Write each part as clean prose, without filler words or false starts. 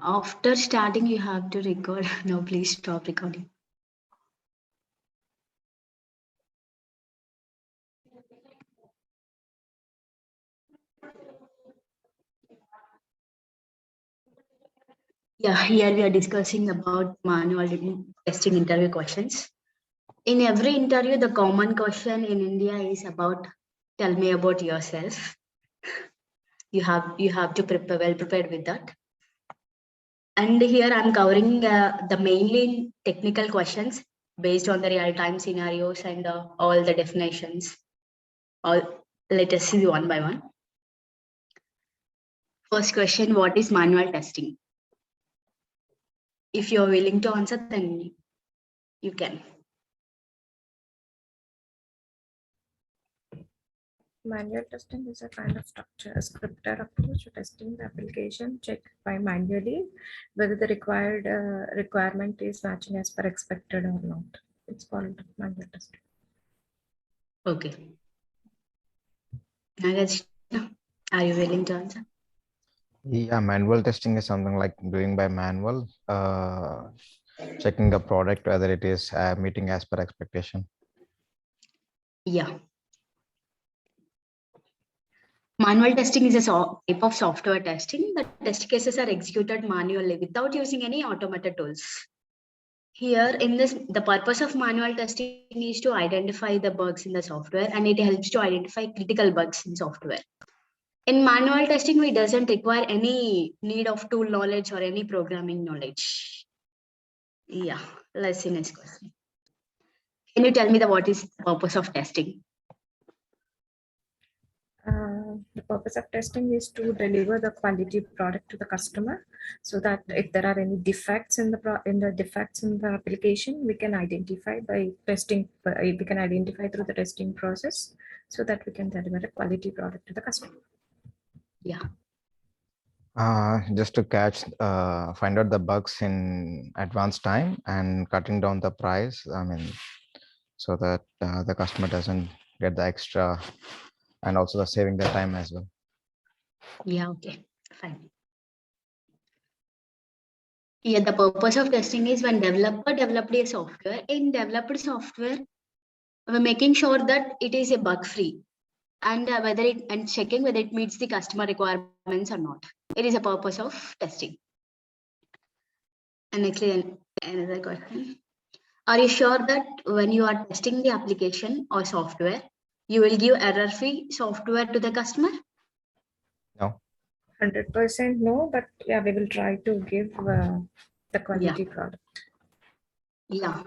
After starting, you have to record. No, please stop recording. Yeah, here we are discussing about manual testing interview questions. In every interview, the common question in India is about, tell me about yourself. You have to prepare well prepared with that. And here I'm covering the mainly technical questions based on the real-time scenarios and all the definitions. Let us see one by one. First question, what is manual testing? If you're willing to answer, then you can. Manual testing is a kind of structure, a scripted approach to testing the application checked by manually whether the requirement is matching as per expected or not. It's called manual testing. Okay. Nagarjuna, are you willing to answer? Yeah, manual testing is something like doing by manual, checking the product whether it is meeting as per expectation. Yeah. Manual testing is a type of software testing. The test cases are executed manually without using any automated tools. Here in this, the purpose of manual testing is to identify the bugs in the software, and it helps to identify critical bugs in software. In manual testing, we doesn't require any need of tool knowledge or any programming knowledge. Yeah, let's see next question. Can you tell me what is the purpose of testing? The purpose of testing is to deliver the quality product to the customer, so that if there are any defects in the application, we can identify by testing. We can identify through the testing process, so that we can deliver a quality product to the customer. Yeah. Just to find out the bugs in advance time and cutting down the price. I mean, so that the customer doesn't get the extra, and also the saving the time as well. Yeah, okay, fine. Yeah, the purpose of testing is when developer developed a software. In developed software, we're making sure that it is a bug-free, and checking whether it meets the customer requirements or not. It is a purpose of testing. And next, another question. Are you sure that when you are testing the application or software, you will give error-free software to the customer? No. 100% no, but yeah, we will try to give the quality product. Yeah,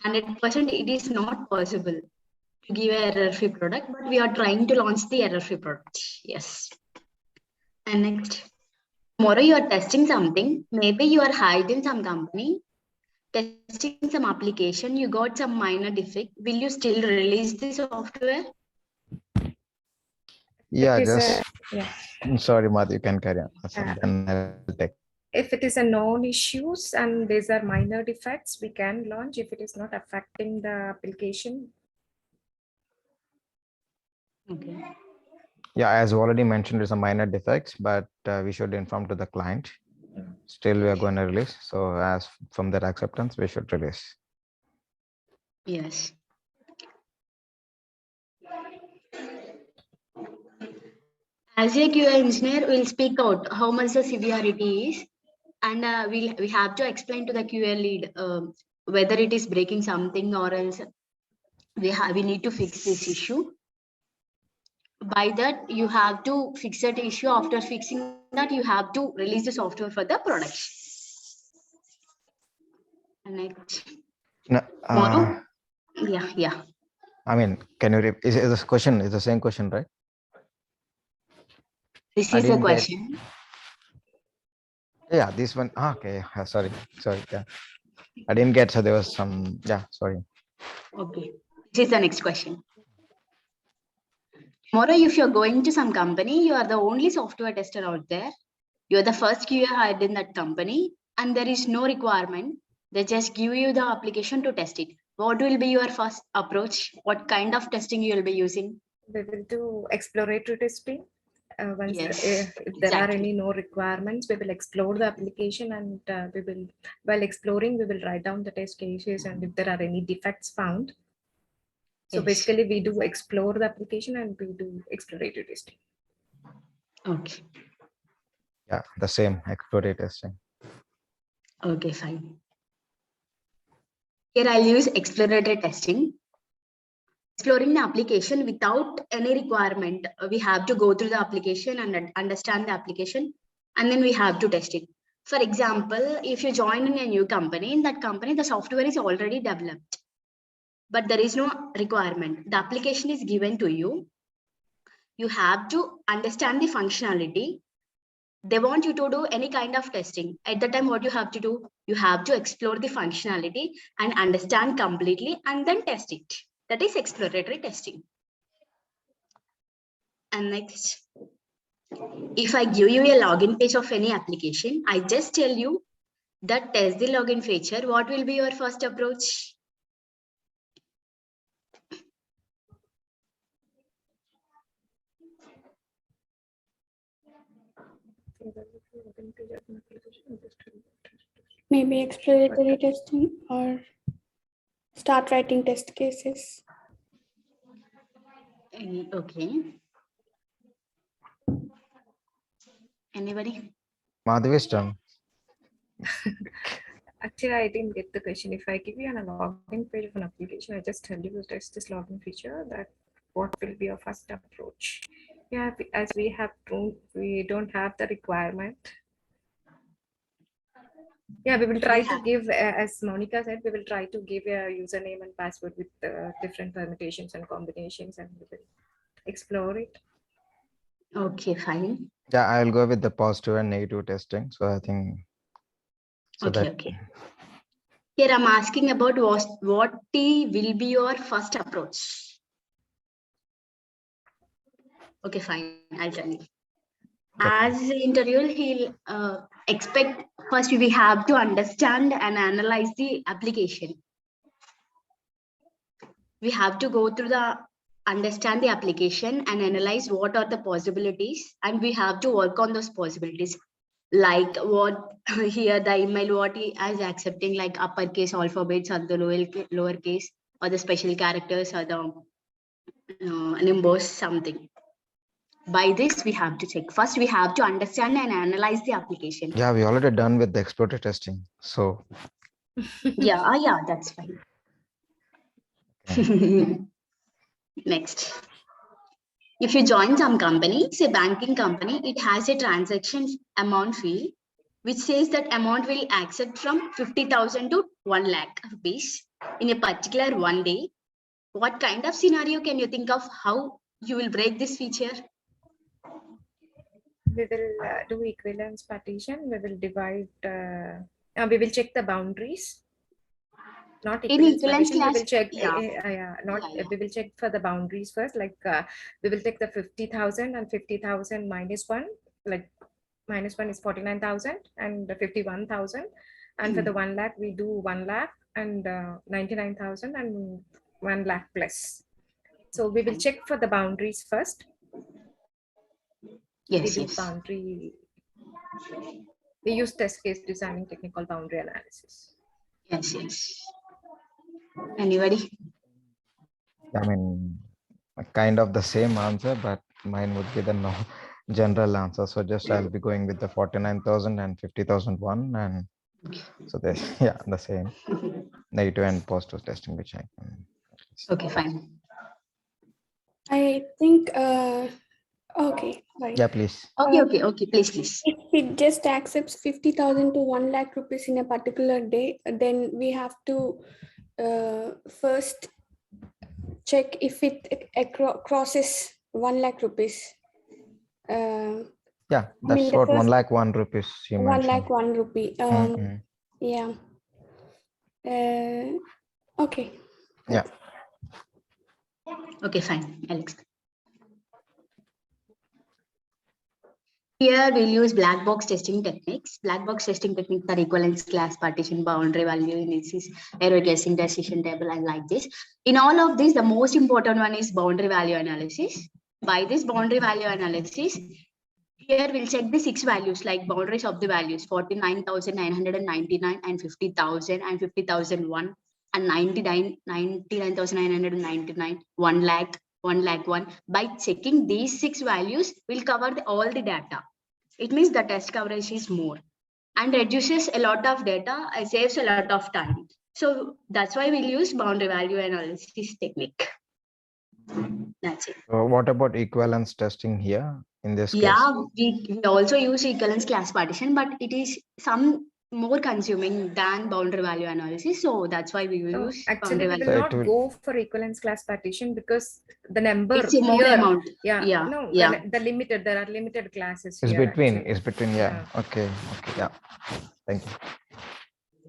100% it is not possible to give an error-free product, but we are trying to launch the error-free product. Yes. And next, tomorrow you are testing something. Maybe you are hired in some company, testing some application. You got some minor defect. Will you still release the software? Yeah, yeah. Sorry, Madhu, you can carry on. Then I'll take. If it is a known issues and these are minor defects, we can launch if it is not affecting the application. Okay. Yeah, as already mentioned, there's a minor defects, but we should inform to the client. Still, we are going to release. So as from their acceptance, we should release. Yes. As a QA engineer, we'll speak out how much the severity is, and we have to explain to the QA lead whether it is breaking something or else we need to fix this issue. By that, you have to fix that issue. After fixing that, you have to release the software for the product. Next. No, Yeah. I mean, can you repeat? Is this question? Is the same question, right? This is the question. Yeah, this one. Okay, sorry. Yeah, I didn't get. So there was some. Yeah, sorry. Okay, this is the next question. Tomorrow, if you're going to some company, you are the only software tester out there. You're the first QA hired in that company, and there is no requirement. They just give you the application to test it. What will be your first approach? What kind of testing you will be using? We will do exploratory testing. Once Yes, if there are exactly. any no requirements, we will explore the application, and we will, while exploring, we will write down the test cases and if there are any defects found. So Yes. basically we do explore the application and we do exploratory testing. Okay. Yeah, the same exploratory testing. Okay, fine. Here I'll use exploratory testing. Exploring the application without any requirement. We have to go through the application and understand the application, and then we have to test it. For example, if you join in a new company, in that company, the software is already developed, but there is no requirement. The application is given to you. You have to understand the functionality. They want you to do any kind of testing. At the time, what you have to do, you have to explore the functionality and understand completely and then test it. That is exploratory testing. And next, if I give you a login page of any application, I just tell you that test the login feature, what will be your first approach? Maybe exploratory testing or start writing test cases. Okay. Anybody? Madhavi's turn. Actually, I didn't get the question. If I give you a login page of an application, I just tell you to test this login feature, that what will be your first approach? Yeah, as we have proved, we don't have the requirement. Yeah, we will try to give, as Monica said, we will try to give a username and password with different permutations and combinations, and we will explore it. Okay, fine. Yeah, I'll go with the positive and negative testing. So I think. So Okay, that, okay. Here I'm asking about what will be your first approach. Okay, fine. I'll tell you. As an interviewer, he'll expect first we have to understand and analyze the application. We have to go through understand the application and analyze what are the possibilities, and we have to work on those possibilities. Like what here the email, what he is accepting, like uppercase alphabets or the lowercase or the special characters or the numbers, something. By this, we have to check. First, we have to understand and analyze the application. yeah, we already done with the exploratory testing. So Yeah, that's fine. okay. Next. If you join some company, say banking company, it has a transaction amount field, which says that amount will accept from 50,000 to 1 lakh rupees in a particular one day. What kind of scenario can you think of how you will break this feature? We will do equivalence partition. We will divide, we will check the boundaries. Not equivalence partition, we will check, we will check for the boundaries first, like we will take the 50,000 and 50,000 minus 1, like minus 1 is 49,000 and 51,000, and for the 1 lakh we do 1 lakh and 99,000 and 1 lakh plus. So we will check for the boundaries first. Yes, we do boundary. We use test case designing technical boundary analysis. Yes. Anybody? I mean, kind of the same answer, but mine would be the general answer. So just I'll be going with the 49,000 and 50,001, and so there's the same negative and positive testing, which I can. Okay, fine. I think, okay. Right. Yeah, please. Okay, please. If it just accepts 50,000 to 1 lakh rupees in a particular day, then we have to first check if it crosses 1 lakh rupees. Yeah, that's what 1 lakh 1 rupees you 1 mentioned. lakh 1 rupee. Yeah. Okay. Yeah. Okay, fine. Alex. Here we'll use black box testing techniques. Black box testing techniques are equivalence, class partition, boundary value analysis, error guessing, decision table, and like this. In all of these, the most important one is boundary value analysis. By this boundary value analysis, here we'll check the 6 values like boundaries of the values 49,999 and 50,000 and 50,001 and 99,999, 1 lakh, 1 lakh 1. By checking these 6 values, we'll cover all the data. It means the test coverage is more and reduces a lot of data and saves a lot of time. So that's why we'll use boundary value analysis technique. That's it. So what about equivalence testing here in this case? Yeah, we also use equivalence class partition, but it is some more consuming than boundary value analysis. So that's why we will use Actually, we boundary will value. not go for equivalence class partition because the number It's a more here, amount. yeah, no, yeah. the limited, there are limited classes It's here. between, actually. it's between, yeah. Okay, yeah. Thank you.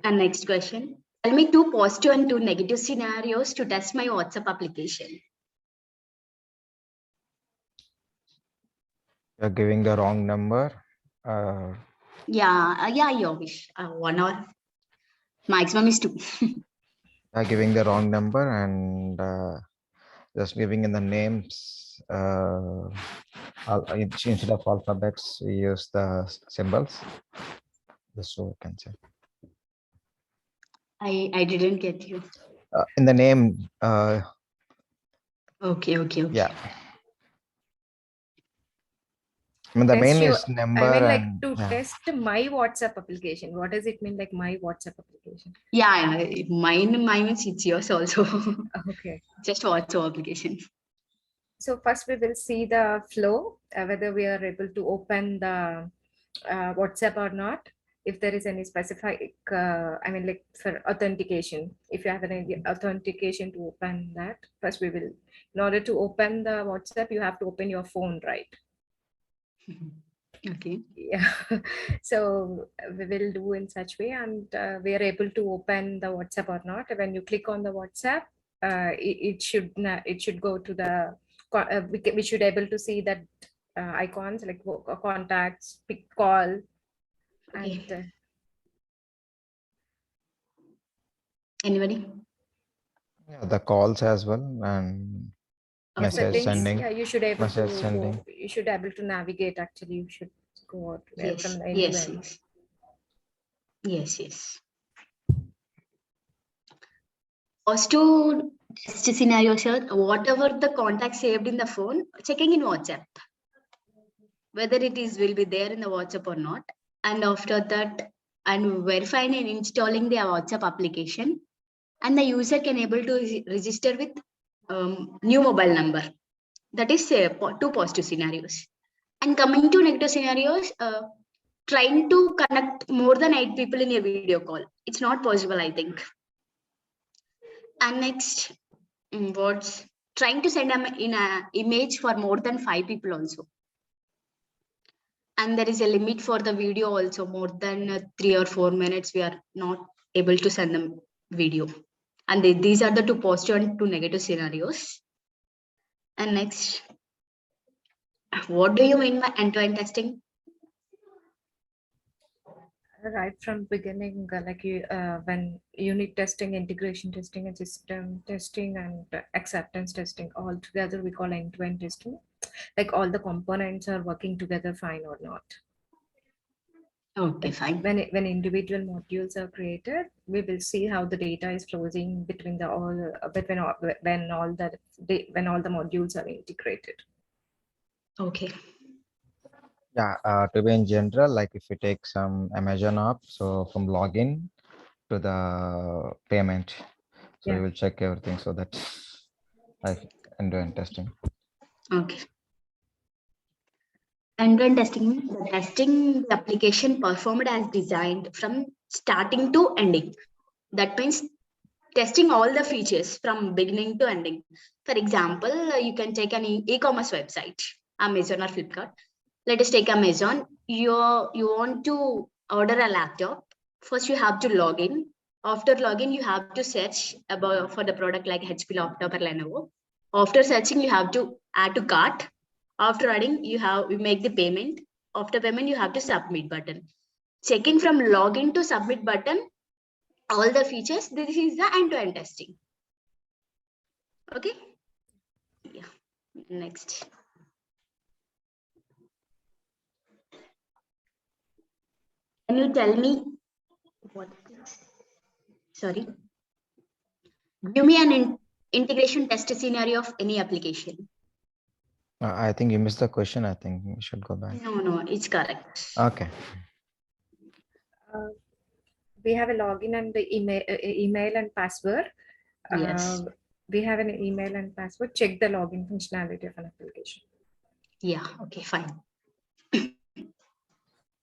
And next question. Tell me 2 positive and 2 negative scenarios to test my WhatsApp application. You're giving the wrong number. Yeah, Yogesh. 1 hour. Maximum is 2. Giving the wrong number and just giving in the names. Instead of alphabets, we use the symbols. Just so we can say. I didn't get you. In the name. Okay. Yeah. I mean, the main is number. I mean, like and, to test my WhatsApp application. What does it mean, like my WhatsApp application? Yeah, mine means it's yours also. Okay. Just WhatsApp application. So first we will see the flow, whether we are able to open the WhatsApp or not. If there is any specific, I mean, like for authentication, if you have any authentication to open that, first we will, in order to open the WhatsApp, you have to open your phone, right? Okay. Yeah. So we will do in such way, and we are able to open the WhatsApp or not. When you click on the WhatsApp, it should go to the, we should able to see that icons like contacts, pick call, Okay. and Anybody? yeah, the calls as well and message settings, sending. yeah, you should able message to sending. go, you should able to navigate. Actually, you should go out Yes. from end Yes. to end. Yes. First to test scenario, sir, whatever the contact saved in the phone, checking in WhatsApp, whether it is will be there in the WhatsApp or not. And after that, and verifying and installing the WhatsApp application, and the user can able to register with new mobile number. That is 2 positive scenarios. And coming to negative scenarios, trying to connect more than 8 people in a video call. It's not possible, I think. And next, what's trying to send in an image for more than 5 people also. And there is a limit for the video also, more than 3 or 4 minutes, we are not able to send them video. And these are the 2 positive and 2 negative scenarios. And next, what do you mean by end-to-end testing? Right from beginning, like you, when unit testing, integration testing, and system testing, and acceptance testing all together, we call end-to-end testing. Like all the components are working together fine or not. Okay, fine. When individual modules are created, we will see how the data is flowing between the all when all the modules are integrated. Okay. Yeah, to be in general, like if you take some Amazon app, so from login to the payment, so we will check everything. So that's like end-to-end testing. Okay. End-to-end testing means the testing the application performed as designed from starting to ending. That means testing all the features from beginning to ending. For example, you can take an e-commerce website, Amazon or Flipkart. Let us take Amazon. You want to order a laptop. First, you have to log in. After login, you have to search about for the product like HP laptop or Lenovo. After searching, you have to add to cart. After adding, you make the payment. After payment, you have to submit button. Checking from login to submit button, all the features. This is the end-to-end testing. Okay. Yeah. Next. Can you tell me what is, sorry, give me an integration test scenario of any application. I think you missed the question. I think we should go back. No, it's correct. Okay. We have a login and the email and password. Yes. We have an email and password. Check the login functionality of an application. Yeah, okay, fine.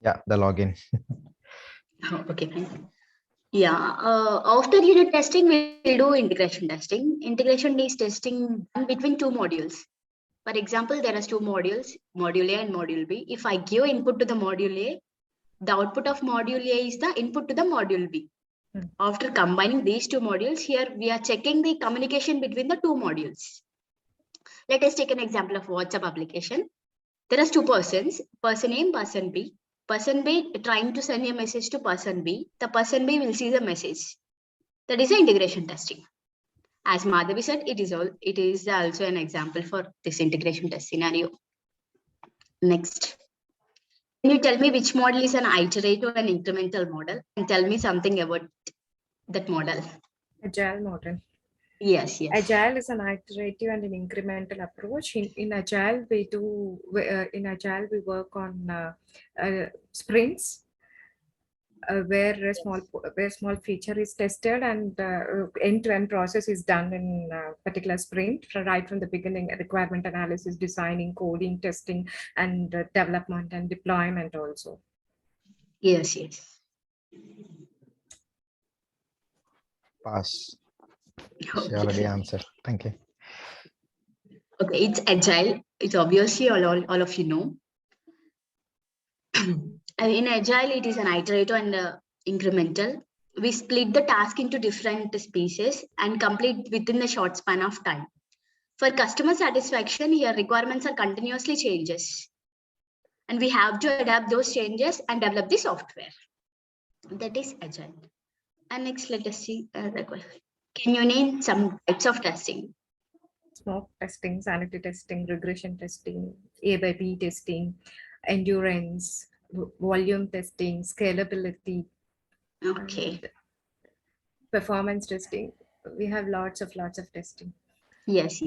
Yeah, the login. Oh, okay, fine. Yeah, after unit testing, we'll do integration testing. Integration is testing between two modules. For example, there are two modules, module A and module B. If I give input to the module A, the output of module A is the input to the module B. After combining these two modules, here we are checking the communication between the two modules. Let us take an example of WhatsApp application. There are two persons, person A and person B. Person B trying to send a message to person B. The person B will see the message. That is the integration testing. As Madhavi said, it is also an example for this integration test scenario. Next. Can you tell me which model is an iterative and incremental model? And tell me something about that model. Agile model. Yes. Agile is an iterative and an incremental approach. In Agile, we work on sprints, where a small feature is tested and end-to-end process is done in a particular sprint, right from the beginning, requirement analysis, designing, coding, testing, and development and deployment also. Yes. Pass. She Okay. already answered. Thank you. Okay, it's agile. It's obviously all of you know. In agile, it is an iterative and incremental. We split the task into different pieces and complete within a short span of time. For customer satisfaction, your requirements are continuously changes. And we have to adapt those changes and develop the software. That is agile. And next, let us see. Can you name some types of testing? Smoke testing, sanity testing, regression testing, A/B testing, endurance, volume testing, scalability, Okay. performance testing. We have lots of testing. Yes.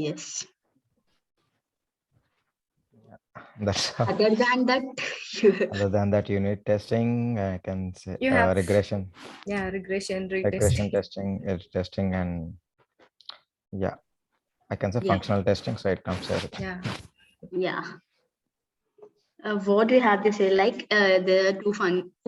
That's all. Other than that, Other than that, unit testing, I can say You have regression. Yeah, regression Testing, edge testing, and yeah, I can say functional testing. So it comes everything. Yeah. What we have to say, like there are two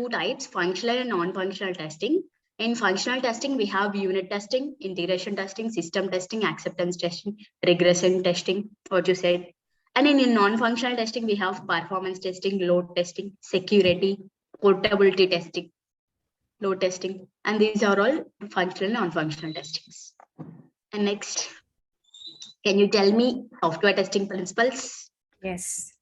types, functional and non-functional testing. In functional testing, we have unit testing, integration testing, system testing, acceptance testing, regression testing, what you said. And in non-functional testing, we have performance testing, load testing, security, portability testing, load testing. And these are all functional and non-functional testings. And next, can you tell me software testing principles? Yes.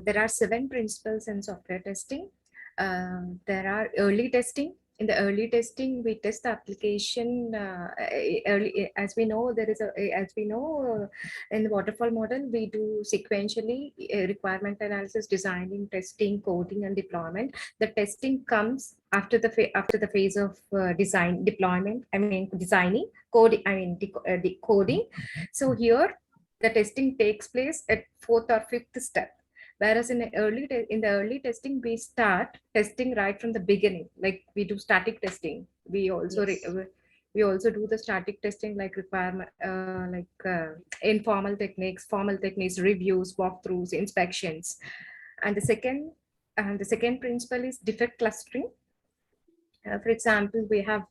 There are 7 principles in software testing. There are early testing. In the early testing, we test the application early. As we know, in the waterfall model, we do sequentially requirement analysis, designing, testing, coding, and deployment. The testing comes after the phase of deployment. I mean, designing, coding. I mean, decoding. So here, the testing takes place at 4th or 5th step. Whereas in the early testing, we start testing right from the beginning. Like we do static testing. We also do the static testing, like requirement, informal techniques, formal techniques, reviews, walkthroughs, inspections. And the second principle is defect clustering. For example, we have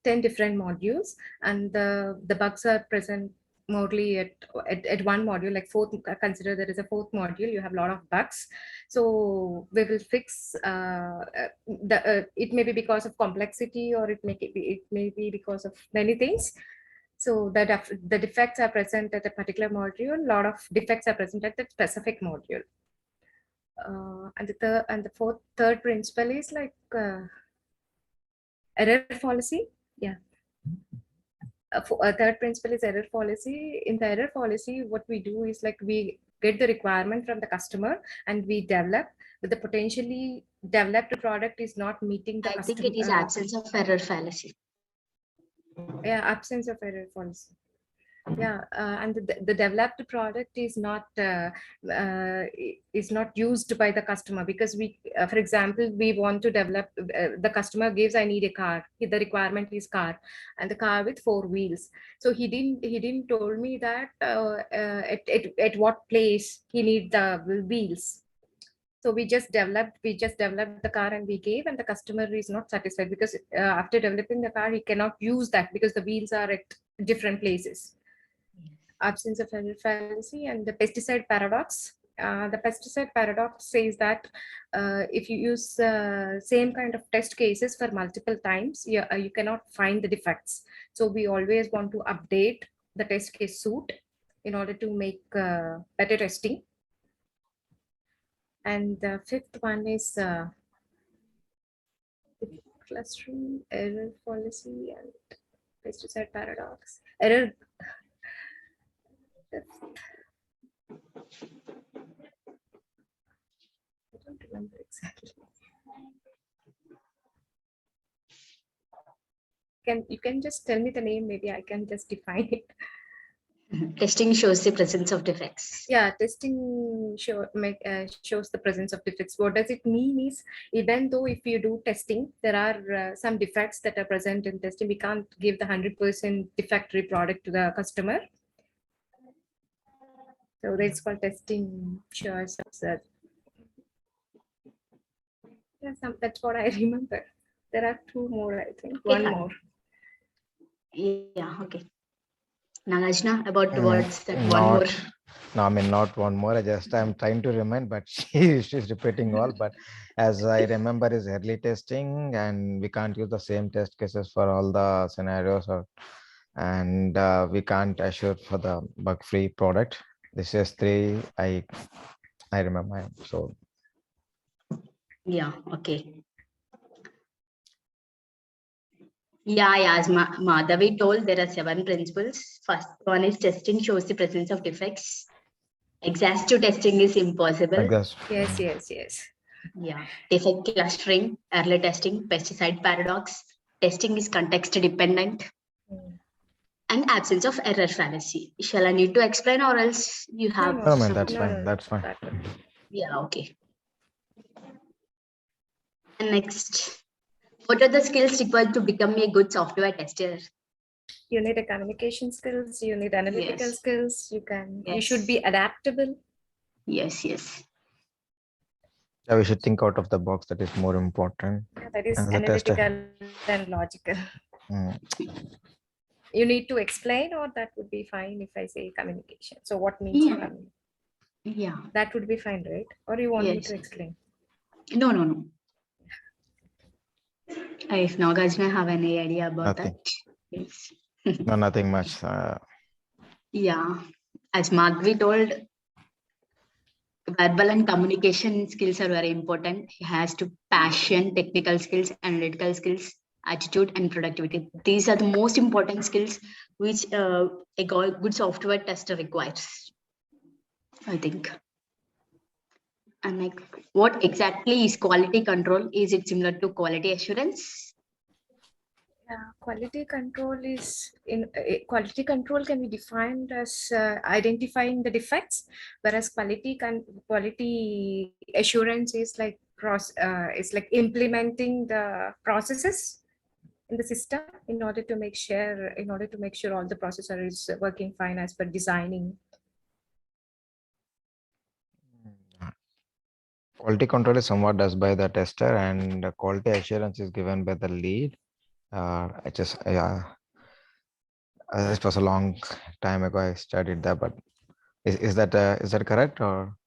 10 different modules, and the bugs are present mostly at one module. Like consider there is a 4th module, you have a lot of bugs. So we will fix it may be because of complexity, or it may be because of many things. So the defects are present at a particular module. A lot of defects are present at the specific module. And the third principle is like error policy. A third principle is error policy. In the error policy, what we do is like we get the requirement from the customer and we develop. but the potentially developed product is not meeting the I think custom. it is absence of error fallacy. Yeah, absence of error policy. Yeah, and the developed product is not used by the customer, because we, for example, we want to develop. The customer gives, I need a car. The requirement is car, and the car with 4 wheels. So he didn't told me that at what place he need the wheels. So we just developed the car and we gave, and the customer is not satisfied because after developing the car, he cannot use that because the wheels are at different places. Absence of error fallacy. And the pesticide paradox. The pesticide paradox says that if you use same kind of test cases for multiple times, you cannot find the defects. So we always want to update the test case suite in order to make better testing. And the 5th one is clustering, error policy, and pesticide paradox. Error. I don't remember exactly. You can just tell me the name, maybe I can just define it. Testing shows the presence of defects. Yeah, testing shows the presence of defects. What does it mean is, even though if you do testing, there are some defects that are present in testing, we can't give the 100% defect-free product to the customer. So that's called testing shows that. Yeah, that's what I remember. There are 2 more, I think. Okay, One more. Yeah, okay. Nagarjuna, about words that one more. No, I mean, not one more. I'm trying to remind, but she's repeating all. But as I remember, is early testing, and we can't use the same test cases for all the scenarios, and we can't assure for the bug-free product. This is 3. I remember. So Yeah, okay. Yeah, as Madhavi told, there are 7 principles. First one is testing shows the presence of defects. Exhaustive testing is impossible. I guess. Yes. Yeah, defect clustering, early testing, pesticide paradox, testing is context dependent, and absence of error fallacy. Shall I need to explain, or else you have? No, man, that's fine. That's fine. Yeah, okay. And next, what are the skills required to become a good software tester? You need a communication skills, you need analytical skills, you should be adaptable. Yes. Yeah, we should think out of the box. That is more important. Yeah, that is analytical and logical. You need to explain, or that would be fine if I say communication. So what means communication? Yeah. That would be fine, right? Or you want me to explain? No. If Nagarjuna have any idea about Nothing. that? Yes. No, nothing much. Yeah, as Madhvi told, verbal and communication skills are very important. He has to passion, technical skills, analytical skills, attitude, and productivity. These are the most important skills which a good software tester requires, I think. And like, what exactly is quality control? Is it similar to quality assurance? Yeah, quality control quality control can be defined as identifying the defects, whereas quality assurance is like implementing the processes in the system in order to make sure all the processor is working fine as per designing. Quality control is somewhat does by the tester, and quality assurance is given by the lead. It was a long time ago I studied that, but is that correct, or?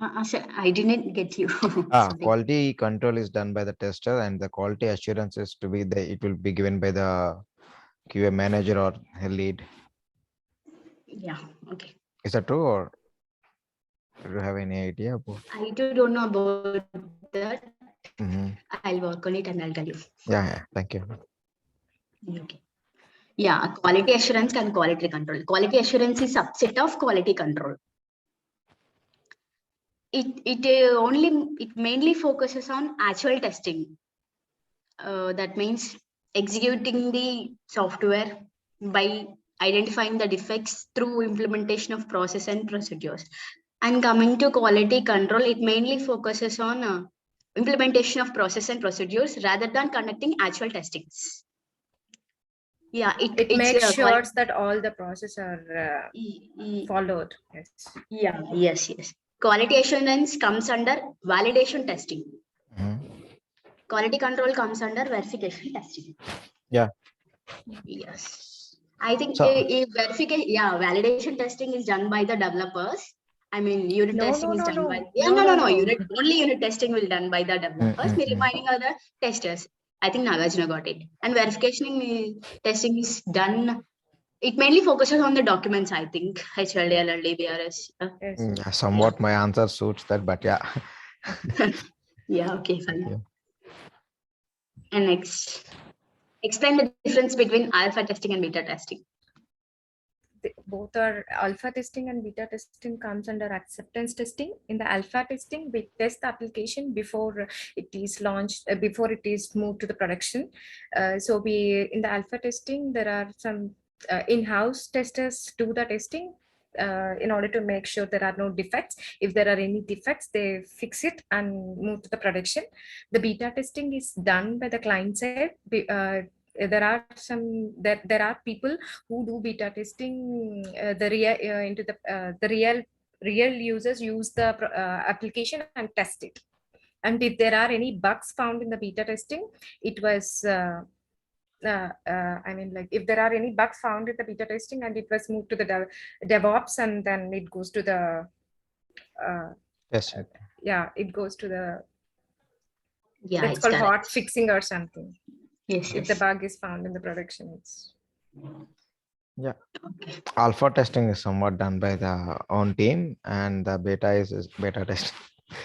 I didn't get you. Quality control is done by the tester, and the quality assurance is it will be given by the QA manager or lead. Yeah, okay. Is that true, or do you have any idea about? I don't know about that. I'll work on it and I'll tell you. Yeah, thank you. Okay. Yeah, quality assurance and quality control. Quality assurance is subset of quality control. it mainly focuses on actual testing. That means executing the software by identifying the defects through implementation of process and procedures. And coming to quality control, it mainly focuses on implementation of process and procedures rather than conducting actual testings. Yeah, It makes sure that all the processes are followed. Yes. Yeah, yes. Quality assurance comes under validation testing. Quality control comes under verification testing. Yeah. Yes. I think So- verification, validation testing is done by the developers. I mean, unit testing is done by unit testing will done by the developers. The remaining other testers. I think Nagarjuna got it. And verification testing is done. It mainly focuses on the documents, I think. HLD, LLD, BRS. Yeah, somewhat my answer suits that, but yeah. Yeah, okay, fine. Yeah. And next, explain the difference between alpha testing and beta testing. Both are alpha testing and beta testing comes under acceptance testing. In the alpha testing, we test the application before it is launched, before it is moved to the production. So in the alpha testing, there are some in-house testers do the testing in order to make sure there are no defects. If there are any defects, they fix it and move to the production. The beta testing is done by the client side. There are people who do beta testing. The real users use the application and test it. And if there are any bugs found in the beta testing, it was if there are any bugs found in the beta testing and it was moved to the DevOps, and then it goes to the it goes to the it's called hot fixing or something. Yes. If the bug is found in the production, it's Alpha testing is somewhat done by the own team, and the beta is beta testing.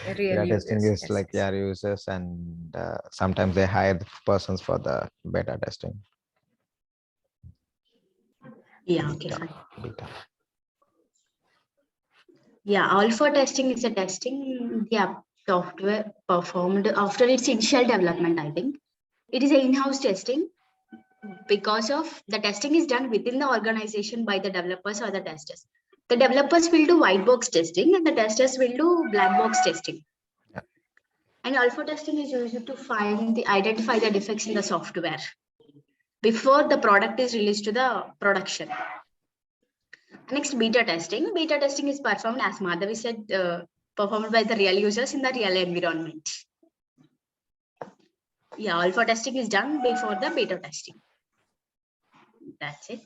Beta testing is like users, and sometimes they hire the persons for the beta testing. Yeah, okay, fine. Beta. Yeah, alpha testing is a testing the software performed after its initial development, I think. It is an in-house testing because of the testing is done within the organization by the developers or the testers. The developers will do white box testing and the testers will do black box testing. Yeah. And alpha testing is used to identify the defects in the software before the product is released to the production. Next, beta testing. Beta testing is performed, as Madhavi said, performed by the real users in the real environment. Yeah, alpha testing is done before the beta testing. That's it.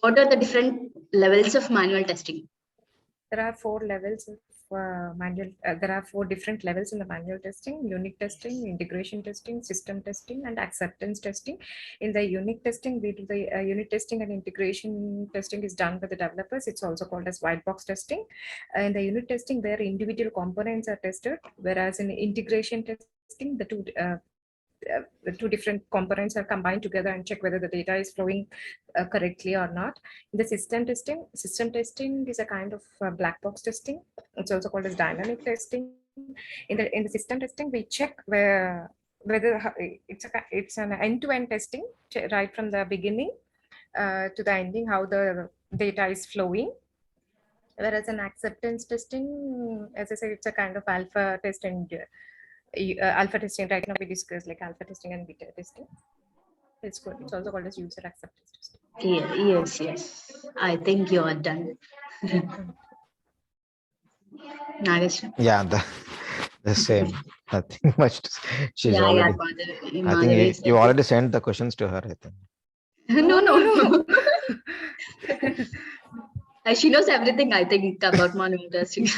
What are the different levels of manual testing? There are 4 levels of manual. There are 4 different levels in the manual testing: unit testing, integration testing, system testing, and acceptance testing. In the unit testing, we do the unit testing and integration testing is done by the developers. It's also called as white box testing. In the unit testing, where individual components are tested, whereas in integration testing, the two different components are combined together and check whether the data is flowing correctly or not. In the system testing is a kind of black box testing. It's also called as dynamic testing. In the system testing, we check whether it's an end-to-end testing, right from the beginning to the ending, how the data is flowing. Whereas in acceptance testing, as I said, it's a kind of alpha testing. Alpha testing, right now we discussed like alpha testing and beta testing. It's good. It's also called as user acceptance testing. Yes. I think you are done. Nagesh. Yeah, the same. Nothing much. She's already. I think you already sent the questions to her, I think. No. She knows everything, I think, about manual testing.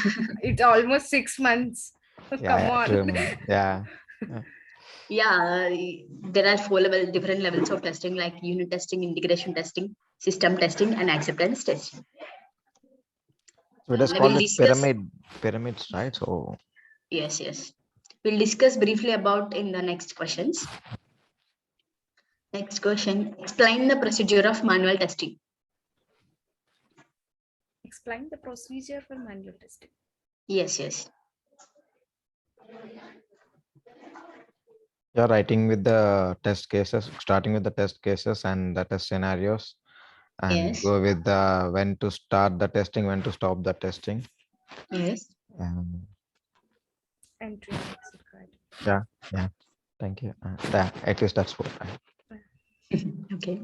It's almost 6 months. Come on. Yeah. There are 4 different levels of testing, like unit testing, integration testing, system testing, and acceptance testing. So it is called pyramids, right? So yes. We'll discuss briefly about in the next questions. Next question: explain the procedure of manual testing. explain the procedure for manual testing? Yes, yes. You're writing with the test cases, starting with the test cases and the test scenarios, and Yes. go with the when to start the testing, when to stop the testing. Yes. Entry and exit criteria. Yeah. Thank you. Yeah, at least that's what. Okay.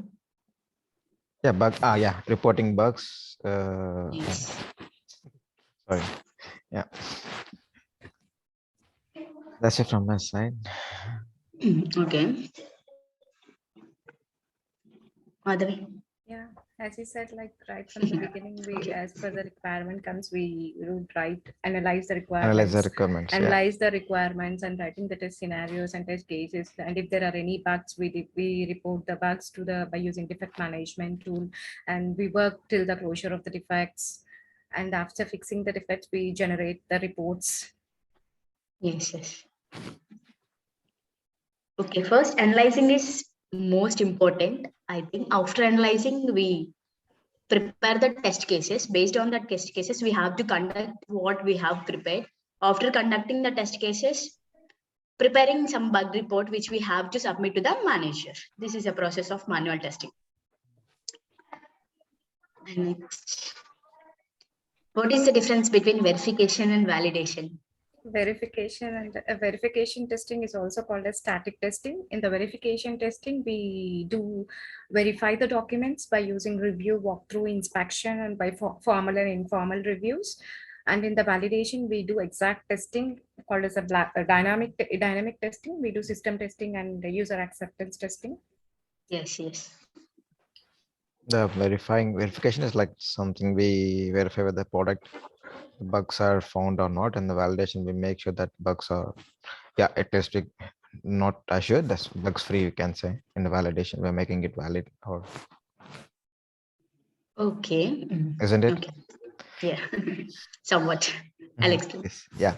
Yeah, yeah, reporting bugs. Yes. Sorry. Yeah. That's it from my side. Okay. Madhavi. Yeah, as you said, like right from the beginning, we, as per the requirement comes, we would analyze the Analyze the requirements, requirements. Yeah. analyze the requirements, and writing the test scenarios and test cases. And if there are any bugs, we report the bugs to the by using defect management tool, and we work till the closure of the defects. And after fixing the defects, we generate the reports. Yes, yes. Okay, first analyzing is most important. I think after analyzing, we prepare the test cases. Based on the test cases, we have to conduct what we have prepared. After conducting the test cases, preparing some bug report which we have to submit to the manager. This is a process of manual testing. And next, what is the difference between verification and validation? Verification and verification testing is also called as static testing. In the verification testing, we do verify the documents by using review, walkthrough, inspection, and by formal and informal reviews. And in the validation, we do exact testing called as a dynamic testing. We do system testing and user acceptance testing. Yes, yes. The verification is like something we verify whether the product bugs are found or not, and the validation we make sure that bugs are, yeah, at least not assured that's bugs free, you can say. In the validation, we're making it valid, or Okay. isn't it? Okay. Yeah, somewhat. I'll explain. Yes. Yeah.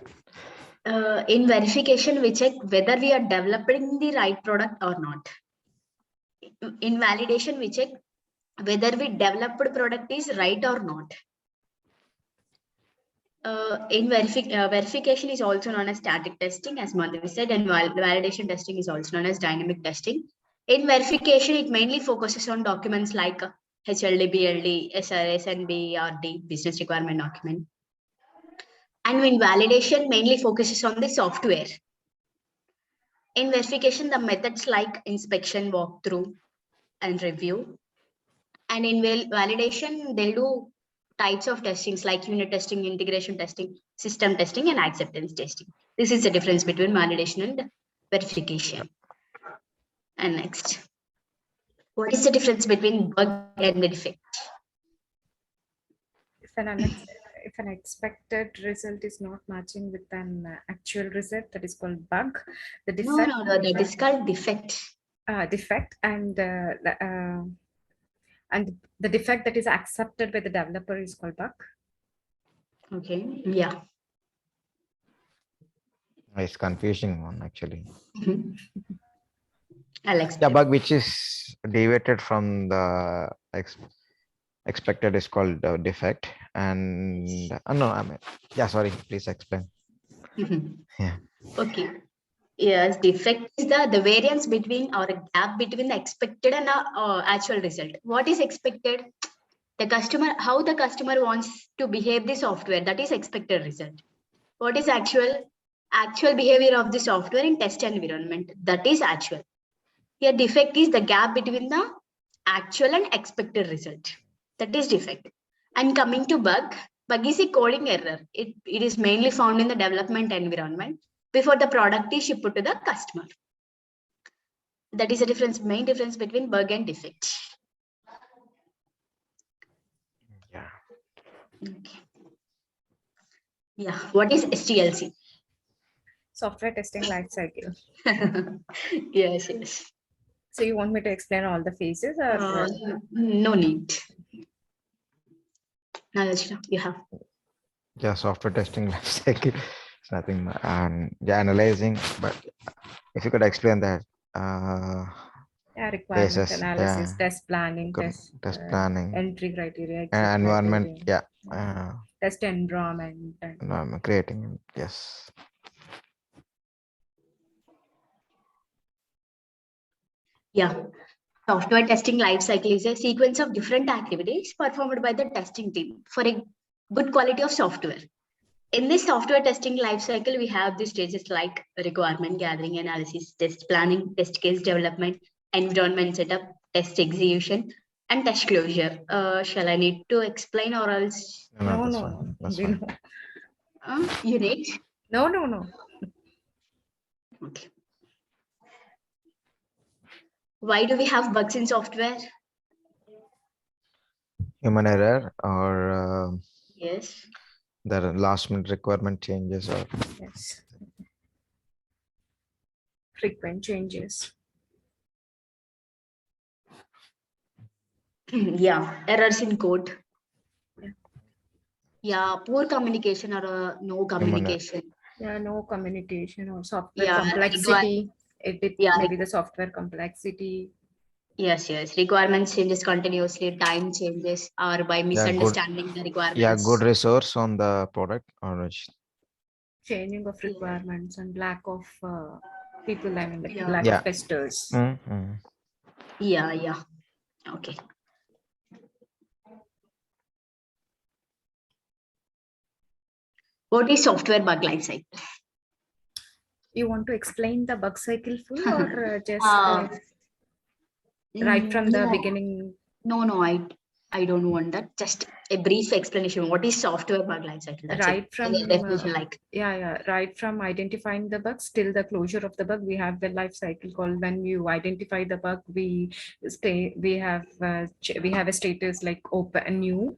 In verification, we check whether we are developing the right product or not. In validation, we check whether we developed product is right or not. In verification is also known as static testing, as Madhavi said, and validation testing is also known as dynamic testing. In verification, it mainly focuses on documents like HLD, BLD, SRS, and BRD, business requirement document. And in validation, mainly focuses on the software. In verification, the methods like inspection, walkthrough, and review. And in validation, they'll do types of testings like unit testing, integration testing, system testing, and acceptance testing. This is the difference between validation and verification. And next, what is the difference between bug and defect? If an expected result is not matching with an actual result, that is called bug. The defect, No, that is called defect. Defect, and the defect that is accepted by the developer is called bug. Okay, yeah. It's confusing one actually. I'll explain. Yeah, bug which is deviated from the expected is called defect, and no, I mean, yeah, sorry, please explain. Yeah. Okay. Yes, defect is the variance between or a gap between the expected and actual result. What is expected? The customer, how the customer wants to behave the software, that is expected result. What is actual behavior of the software in test environment, that is actual. Here defect is the gap between the actual and expected result, that is defect. And coming to bug is a coding error. It is mainly found in the development environment before the product is shipped to the customer. That is the main difference between bug and defect. Yeah. Okay. Yeah, what is Stlc? Software testing lifecycle. Yes, yes. So you want me to explain all the phases? Or No need. Nagashna, you have. Yeah, software testing lifecycle. It's nothing, and yeah, analyzing. But if you could explain that. yeah, requirement Cases, analysis, yeah. test planning, test Test planning, entry criteria, exit and environment. criteria. Yeah, test environment. And I'm creating, yes. Yeah. Software testing lifecycle is a sequence of different activities performed by the testing team for a good quality of software. In this software testing lifecycle, we have the stages like requirement gathering, analysis, test planning, test case development, environment setup, test execution, and test closure. Shall I need to explain or else? No, no, that's no, fine. no, That's we fine. know. You need? No, no, no. Okay. Why do we have bugs in software? Human error or Yes. the last minute requirement changes or Yes. Frequent changes. Yeah, errors in code. Yeah. Yeah, poor communication or no communication. Yeah, no communication or software Yeah, complexity. yeah, Maybe the software complexity. yes. Requirements changes continuously, time changes, or by misunderstanding the requirements. good resource on the product or Changing of requirements and lack of people, I mean, like Yeah. lack Yeah. of testers. Yeah. Okay. What is software bug lifecycle? You want to explain the bug cycle full or just right Mm, from the no. beginning? No, I don't want that. Just a brief explanation. What is software bug lifecycle? That's Right it. from Definition like. yeah, right from identifying the bugs till the closure of the bug, we have the life cycle called. When you identify the bug, we have a status like open new,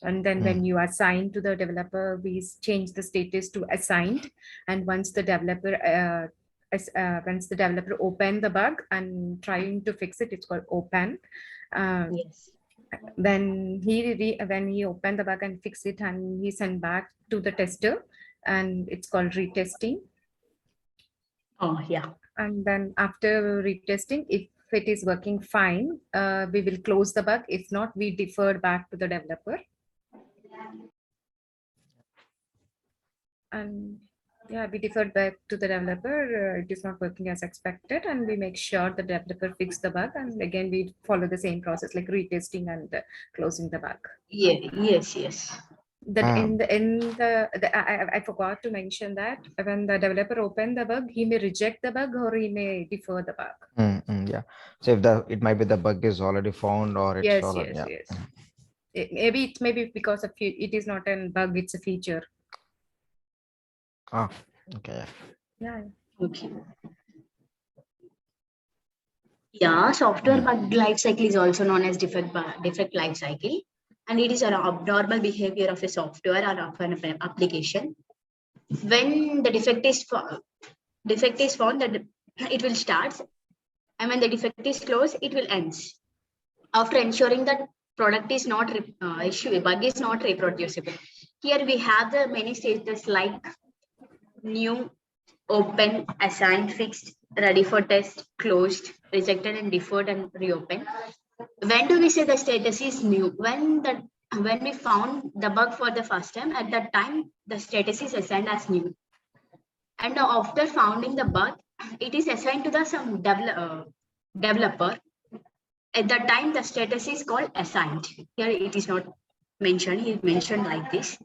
and then when you assign to the developer, we change the status to assigned, and once the developer open the bug and trying to fix it, it's called open. Yes. When he opened the bug and fixed it, and he sent back to the tester, and it's called retesting. Oh, yeah. And then after retesting, if it is working fine, we will close the bug. If not, we defer back to the developer. And yeah, we deferred back to the developer. It is not working as expected, and we make sure the developer fix the bug. And again, we follow the same process like retesting and closing the bug. Yeah. Yes. That I forgot to mention that when the developer open the bug, he may reject the bug or he may defer the bug. Yeah. So if it might be the bug is already found or it's Yes. yeah. It may be because of it is not a bug, it's a feature. Oh, okay. Yeah. Okay. Yeah, software bug lifecycle is also known as defect lifecycle, and it is an abnormal behavior of a software or of an application. When the defect is found, that it will start, and when the defect is closed, it will end. After ensuring that product is not bug is not reproducible. Here we have the many stages like new, open, assigned, fixed, ready for test, closed, rejected and deferred and reopened. When do we say the status is new? When we found the bug for the first time, at that time the status is assigned as new. And now after finding the bug, it is assigned to the some developer. At that time the status is called assigned. Here it is not mentioned, it is mentioned like this.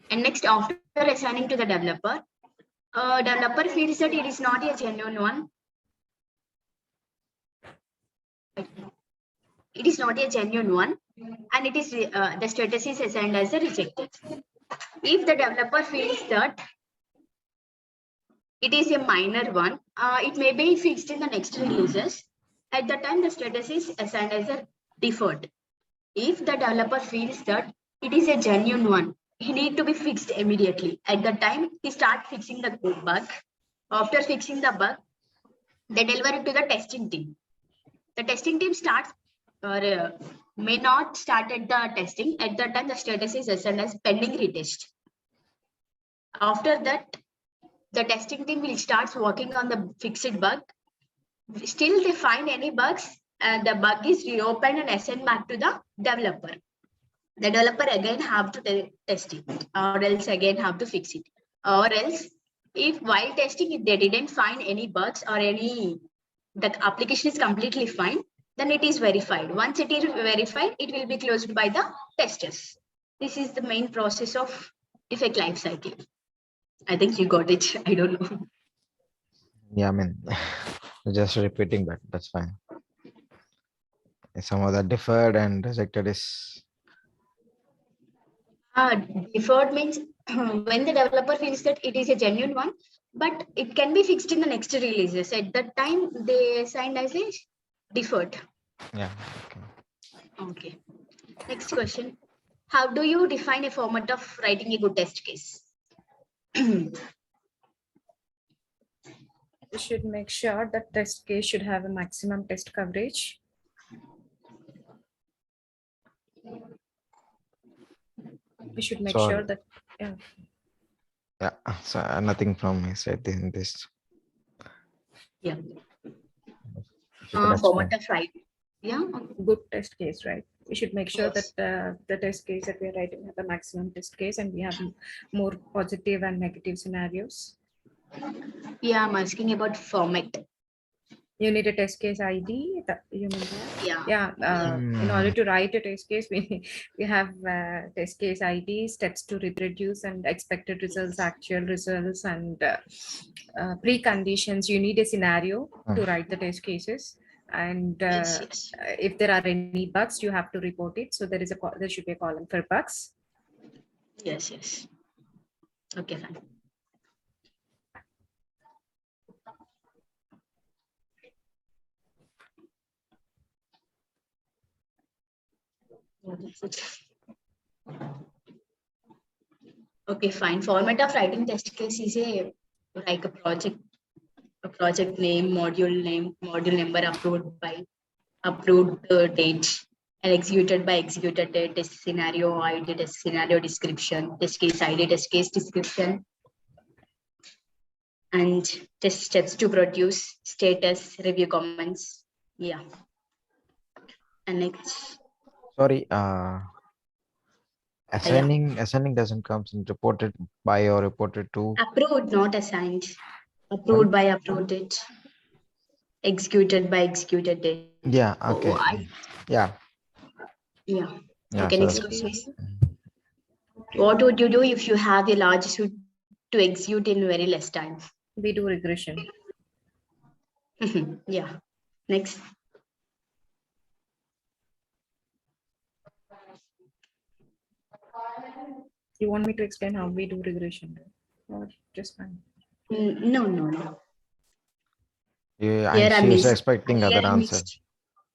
And next, after assigning to the developer, developer feels that it is not a genuine one. It is not a genuine one, and it is the status is assigned as a rejected. If the developer feels that it is a minor one, it may be fixed in the next releases. At that time, the status is assigned as a deferred. If the developer feels that it is a genuine one, he need to be fixed immediately. At that time, he starts fixing the bug. After fixing the bug, they deliver it to the testing team. The testing team starts or may not start at the testing. At that time, the status is assigned as pending retest. After that, the testing team will start working on the fixed bug. Still, they find any bugs, and the bug is reopened and assigned back to the developer. the developer again have to test it, or else again have to fix it. Or else, if while testing, if they didn't find any bugs or the application is completely fine, then it is verified. Once it is verified, it will be closed by the testers. This is the main process of defect lifecycle. I think you got it. I don't know. Yeah, I mean, just repeating, but that's fine. Some of that deferred and rejected is Deferred means when the developer feels that it is a genuine one, but it can be fixed in the next releases. At that time, they assigned as a deferred. yeah. Okay. Okay. Next question. How do you define a format of writing a good test case? We should make sure that test case should have a maximum test coverage. We should make Sorry. sure that, yeah. Yeah, so nothing from me said in this. Yeah. If you could Format explain. of writing. Yeah. Good test case, right? We should make sure Yes. that the test case that we're writing have a maximum test case, and we have more positive and negative scenarios. Yeah, I'm asking about format. You need a test case ID. You mean that? Yeah. Yeah. In order to write a test case, we have test case ID, steps to reproduce, and expected results, actual results, and preconditions. You need a scenario to write the test cases. And Yes. if there are any bugs, you have to report it. So there should be a column for bugs. Yes. Okay, fine. Okay, fine. Format of writing test case is like a project name, module number, approved date, and executed by executed date, test scenario ID, test scenario description, test case ID, test case description, and test steps to produce, status, review comments. Yeah. And next. Sorry, assigning doesn't come in reported by or reported to. Approved, not assigned. Approved by approved date. Executed by executed date. Yeah. Okay. Yeah. Okay, next So question is, what would you do if you have a large suite to execute in very less time? We do regression. Yeah. Next. You want me to explain how we do regression? Or just fine? No. yeah, Here I she was missed. expecting other answer.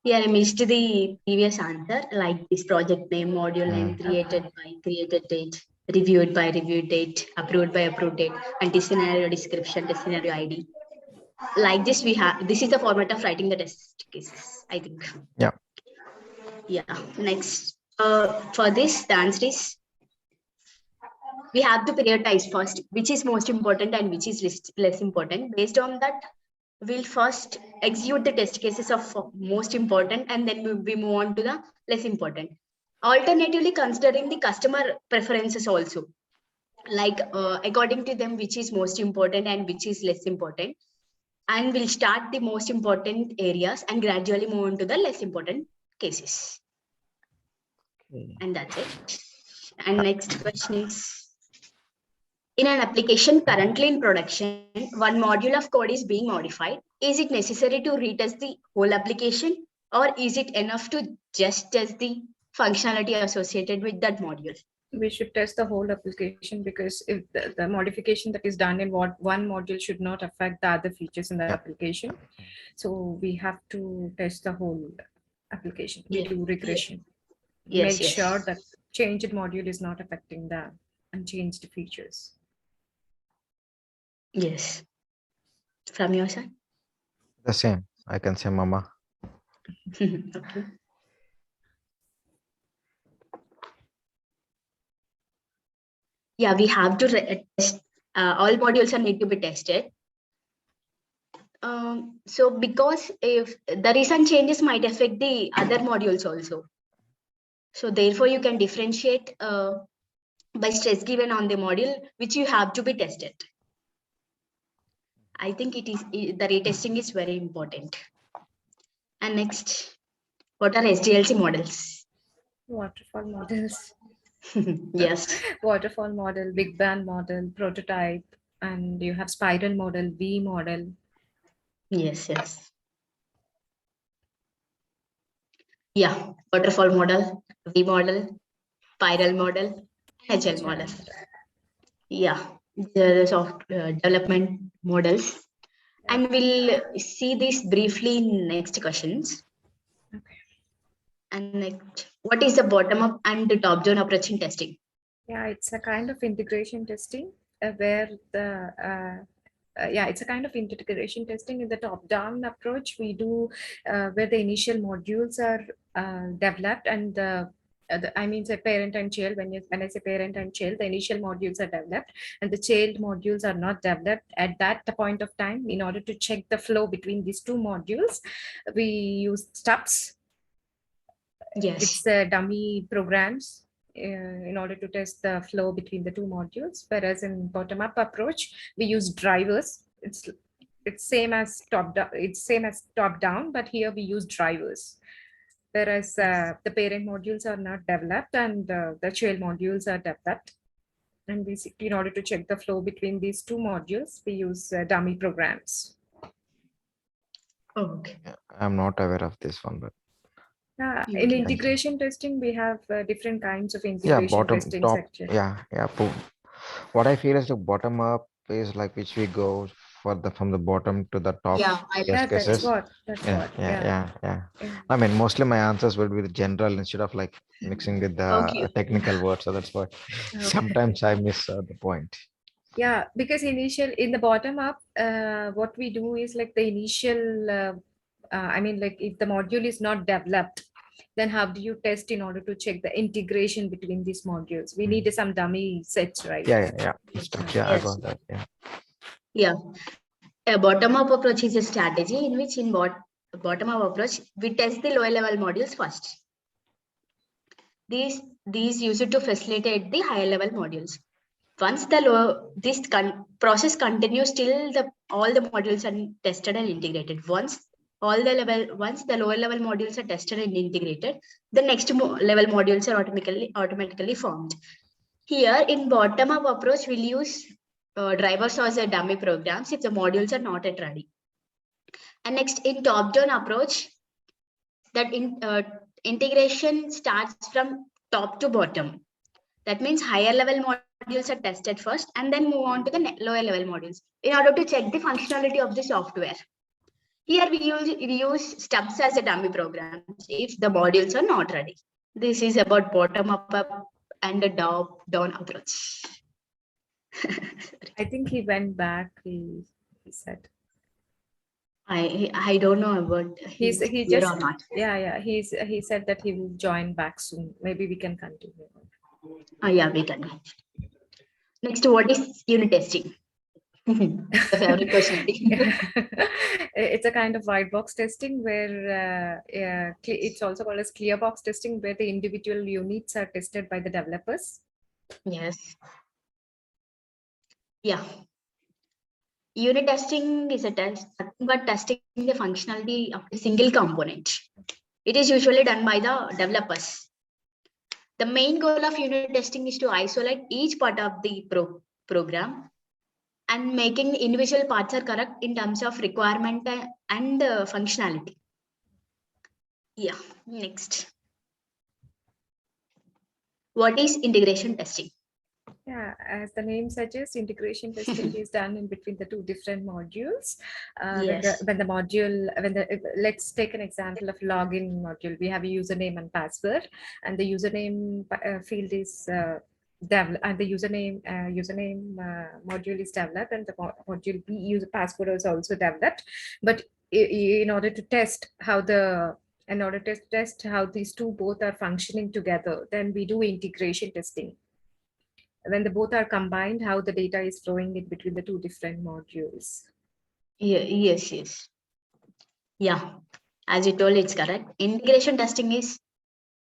Here I missed the previous answer, like this project name, module name, created by created date, reviewed by reviewed date, approved by approved date, and scenario description, the scenario ID. Like this, this is the format of writing the test cases, I think. Yeah. Next, for this, the answer is we have to prioritize first, which is most important and which is less important. Based on that, we'll first execute the test cases of most important, and then we move on to the less important. Alternatively, considering the customer preferences also, like according to them, which is most important and which is less important. And we'll start the most important areas and gradually move on to the less important cases. Okay. And that's it. And next question is, in an application currently in production, one module of code is being modified. Is it necessary to retest the whole application, or is it enough to just test the functionality associated with that module? We should test the whole application, because if the modification that is done in one module should not affect the other features in the application. So we have to test the whole application. We do regression. Make sure that changed module is not affecting the unchanged features. Yes. From your side? The same. I can say mama. Okay. Yeah, we have to test. All modules are need to be tested. So because if the recent changes might affect the other modules also. So therefore, you can differentiate by stress given on the module, which you have to be tested. I think the retesting is very important. And next, what are Sdlc models? Waterfall models. Yes. Waterfall model, big band model, prototype, and you have spiral model, V model. Yes, yes. Yeah, waterfall model, V model, spiral model, agile model. Yeah, the soft development models. And we'll see this briefly in next questions. Okay. And next, what is the bottom-up and the top-down approach in testing? Yeah, it's a kind of integration testing where it's a kind of integration testing. In the top-down approach, we do where the initial modules are developed, and I mean, say parent and child. When I say parent and child, the initial modules are developed, and the child modules are not developed at that point of time. In order to check the flow between these two modules, we use stubs. Yes. It's dummy programs in order to test the flow between the two modules. Whereas in bottom-up approach, we use drivers. It's same as top-down. It's same as top-down, but here we use drivers. Whereas the parent modules are not developed and the child modules are developed. And basically, in order to check the flow between these two modules, we use dummy programs. Okay. I'm not aware of this one, but In integration testing, we have different kinds of integration bottom testing top. section. What I feel is the bottom up is like which we go from the bottom to the top. Yeah, That's what. Yeah. I mean, mostly my answers will be the general instead of like mixing with the technical words. So that's why sometimes I miss the point. Yeah, because in the bottom up, what we do is like the initial, I mean, like if the module is not developed, then how do you test in order to check the integration between these modules? We need some dummy sets, right? Yeah. I got that. Yeah. A bottom-up approach is a strategy in which bottom-up approach, we test the lower level modules first. These used to facilitate the higher level modules. Once the process continues till all the modules are tested and integrated. Once the lower level modules are tested and integrated, the next level modules are automatically formed. Here in bottom-up approach, we'll use drivers as a dummy programs if the modules are not yet ready. And next, in top-down approach, that integration starts from top to bottom. That means higher level modules are tested first and then move on to the lower level modules in order to check the functionality of the software. Here we use stubs as a dummy programs if the modules are not ready. This is about bottom-up and a top-down approach. I think he went back. He said. I don't know about he just or not. He said that he will join back soon. Maybe we can continue. Yeah, we can. Next, what is unit testing? The favorite question. It's a kind of white box testing where it's also called as clear box testing, where the individual units are tested by the developers. Yes. Yeah. Unit testing is a test, but testing the functionality of a single component. It is usually done by the developers. The main goal of unit testing is to isolate each part of the program and making individual parts are correct in terms of requirement and functionality. Yeah, next. What is integration testing? Yeah, as the name suggests, integration testing is done in between the two different modules. Yes. Let's take an example of login module. We have a username and password, and the username field is developed, and the username module is developed, and the module B password is also developed. But in order to test how test how these two both are functioning together, then we do integration testing. When the both are combined, how the data is flowing in between the two different modules. Yeah, yes. Yeah, as you told, it's correct. Integration testing is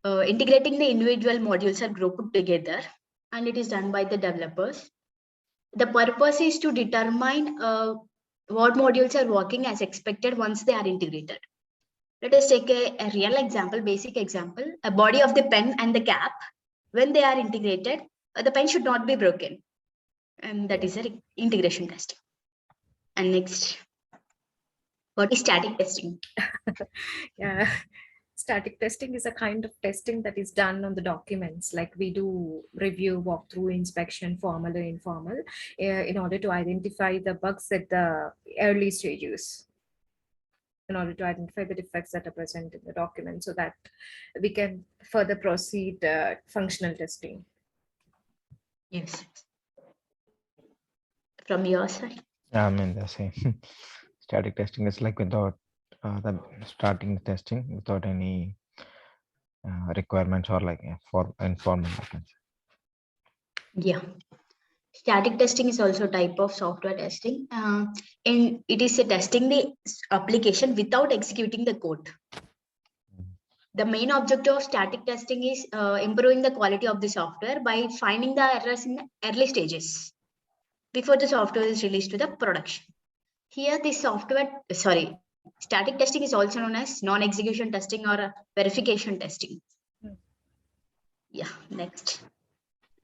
integrating the individual modules are grouped together, and it is done by the developers. The purpose is to determine what modules are working as expected once they are integrated. Let us take a real example, basic example, a body of the pen and the cap. When they are integrated, the pen should not be broken. And that is an integration testing. And next, what is static testing? Yeah. Static testing is a kind of testing that is done on the documents. Like we do review, walkthrough, inspection, formal or informal, in order to identify the bugs at the early stages, in order to identify the defects that are present in the document, so that we can further proceed functional testing. Yes. From your side? I mean, the same. Static testing is like without the starting testing, without any requirements, or like for informal. Yeah. Static testing is also a type of software testing. And it is a testing the application without executing the code. The main objective of static testing is improving the quality of the software by finding the errors in the early stages before the software is released to the production. Here, the static testing is also known as non-execution testing or verification testing. Yeah, next.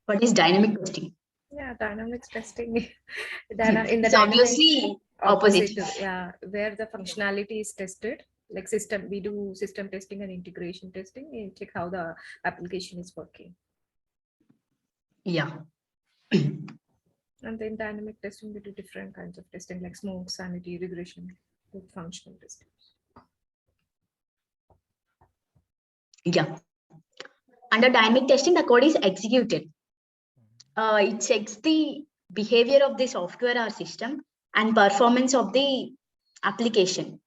What is dynamic testing? Yeah, dynamics testing. In the It's obviously opposite. Yeah, where the functionality is tested, like we do system testing and integration testing, and check how the application is working. Yeah. And then dynamic testing, we do different kinds of testing, like smoke, sanity, regression, with functional testing. Yeah. Under dynamic testing, the code is executed. It checks the behavior of the software or system and performance of the application.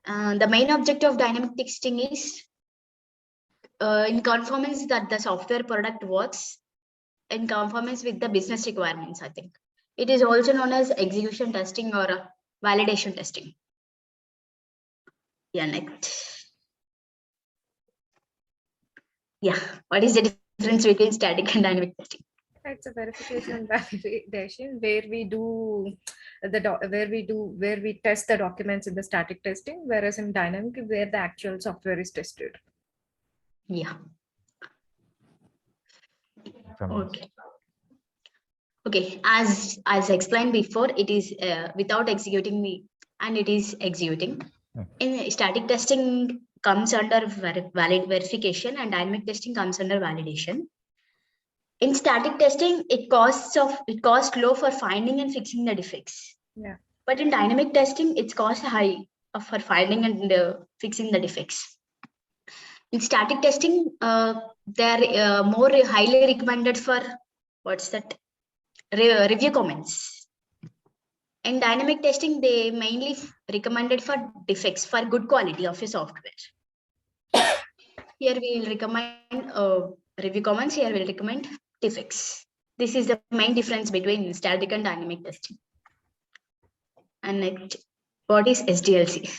The main objective of dynamic testing is in conformance that the software product works in conformance with the business requirements, I think. It is also known as execution testing or validation testing. Yeah, next. Yeah, what is the difference between static and dynamic testing? It's a verification and validation where we test the documents in the static testing, whereas in dynamic, where the actual software is tested. Yeah. Okay. Okay, as explained before, it is without executing and it is executing. In static testing comes under valid verification and dynamic testing comes under validation. In static testing, it costs low for finding and fixing the defects. Yeah. But in dynamic testing, it's cost high for finding and fixing the defects. In static testing, they're more highly recommended for review comments. In dynamic testing, they mainly recommended for defects for good quality of your software. Here we will recommend review comments. Here we'll recommend defects. This is the main difference between static and dynamic testing. And next, what is Sdlc?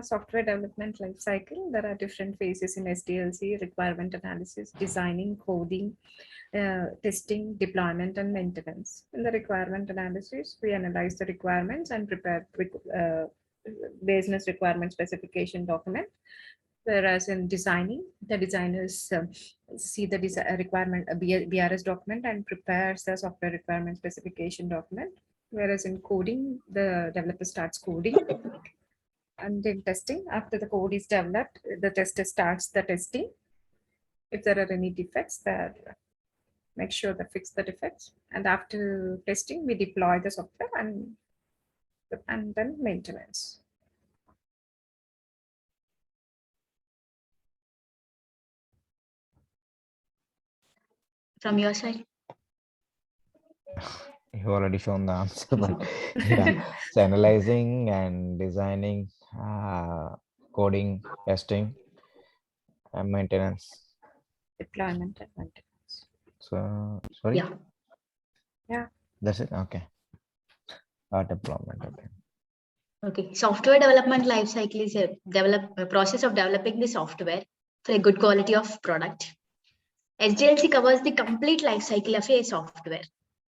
Software development lifecycle. There are different phases in Sdlc: requirement analysis, designing, coding, testing, deployment, and maintenance. In the requirement analysis, we analyze the requirements and prepare business requirement specification document. Whereas in designing, the designers see the requirement BRS document and prepares the software requirement specification document. Whereas in coding, the developer starts coding. And in testing, after the code is developed, the tester starts the testing. If there are any defects, that make sure to fix the defects. And after testing, we deploy the software and then maintenance. From your side? You already shown the answer, but yeah, so analyzing and designing, coding, testing, and maintenance. Deployment and maintenance. So sorry. Yeah. Yeah. That's it. Okay. Deployment. Okay. Okay. Software development lifecycle is a process of developing the software for a good quality of product. Sdlc covers the complete life cycle of a software.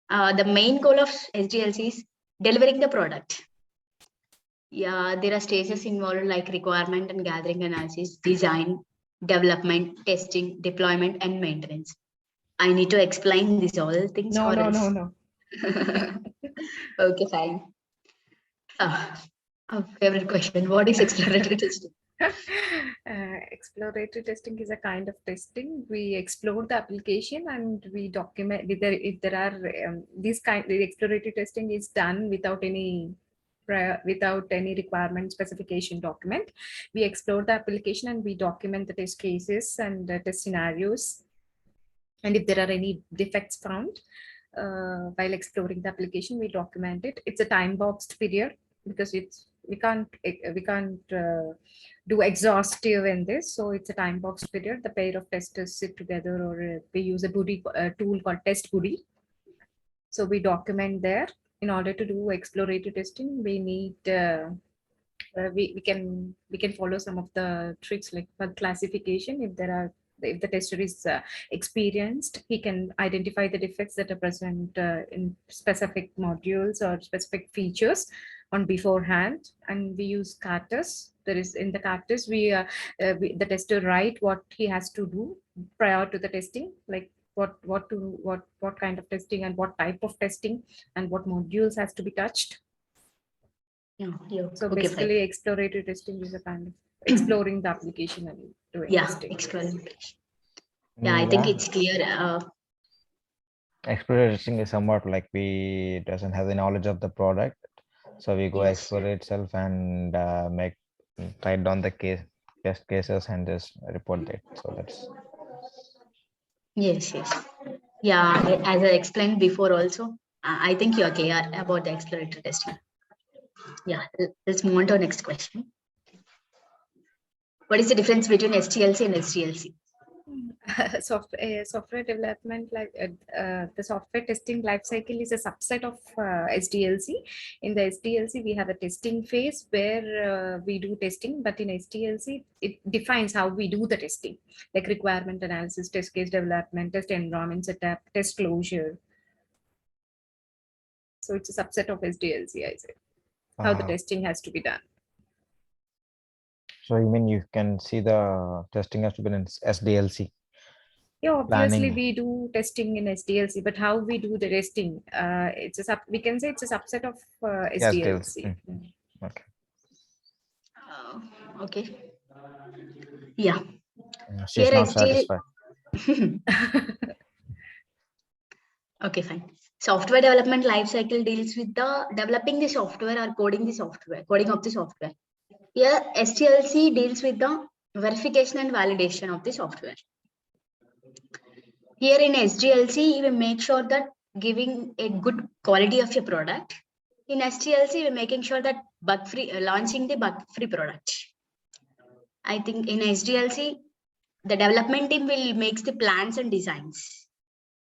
The main goal of Sdlc is delivering the product. Yeah, there are stages involved like requirement and gathering analysis, design, development, testing, deployment, and maintenance. I need to explain these all things. No, or no, else? no. Okay, fine. Favorite question. What is exploratory testing? Exploratory testing is a kind of testing. We explore the application and we document if there are the exploratory testing is done without any requirement specification document. We explore the application and we document the test cases and test scenarios. And if there are any defects found while exploring the application, we document it. It's a time boxed period because we can't do exhaustive in this, so it's a time boxed period. The pair of testers sit together, or we use a tool called test buddy. So we document there. In order to do exploratory testing, we need we can follow some of the tricks like bug classification. If the tester is experienced, he can identify the defects that are present in specific modules or specific features on beforehand, and we use katas. There is in the katas the tester write what he has to do prior to the testing, like what kind of testing and what type of testing and what modules has to be touched. Yeah. So Okay, basically, fine. exploratory testing is a kind of exploring the application and doing Yeah, testing. exploring. Yeah, I think it's clear. Exploratory testing is somewhat like we doesn't have the knowledge of the product, so we go Yes. explore itself and write down the test cases and just report that. So that's Yes. Yeah, as I explained before also, I think you're clear about the exploratory testing. Yeah, let's move on to our next question. What is the difference between Stlc and Sdlc? Software development, like the software testing lifecycle, is a subset of Sdlc. In the Sdlc, we have a testing phase where we do testing, but in Sdlc, it defines how we do the testing, like requirement analysis, test case development, test environment setup, test closure. So it's a subset of Sdlc, I say, how the testing has to be done. So you mean you can see the testing has to be in Sdlc? Yeah, obviously Planning. we do testing in Sdlc, but how we do the testing, we can say it's a subset of Sdlc. Okay. Okay. Yeah. She's Here not SDL satisfied. Okay, fine. Software development lifecycle deals with the developing the software or coding of the software. Here, Stlc deals with the verification and validation of the software. Here in Sdlc, we make sure that giving a good quality of your product. In Stlc, we're making sure that launching the bug-free product. I think in Sdlc, the development team will make the plans and designs.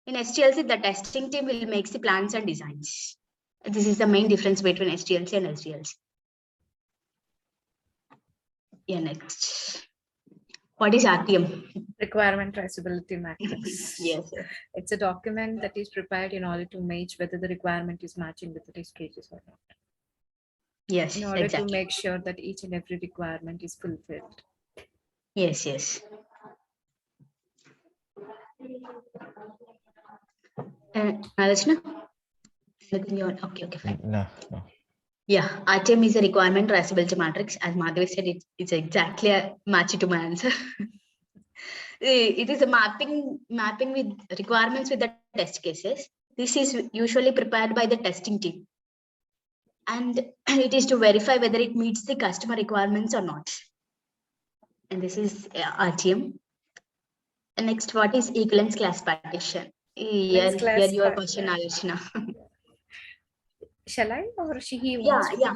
In Stlc, the testing team will make the plans and designs. This is the main difference between Stlc and Sdlc. Yeah, next. What is RTM? Requirement traceability matrix. Yes. It's a document that is prepared in order to match whether the requirement is matching with the test cases or not. Yes, in order exactly. to make sure that each and every requirement is fulfilled. Yes. Rachna? Okay, fine. No. Yeah, RTM is a requirement traceability matrix. As Madhavi said, it's exactly a match to my answer. It is a mapping with requirements with the test cases. This is usually prepared by the testing team. And it is to verify whether it meets the customer requirements or not. And this is RTM. And next, what is equivalence class partition? Here your question, Ayushna. Shall I or he wants? Yeah.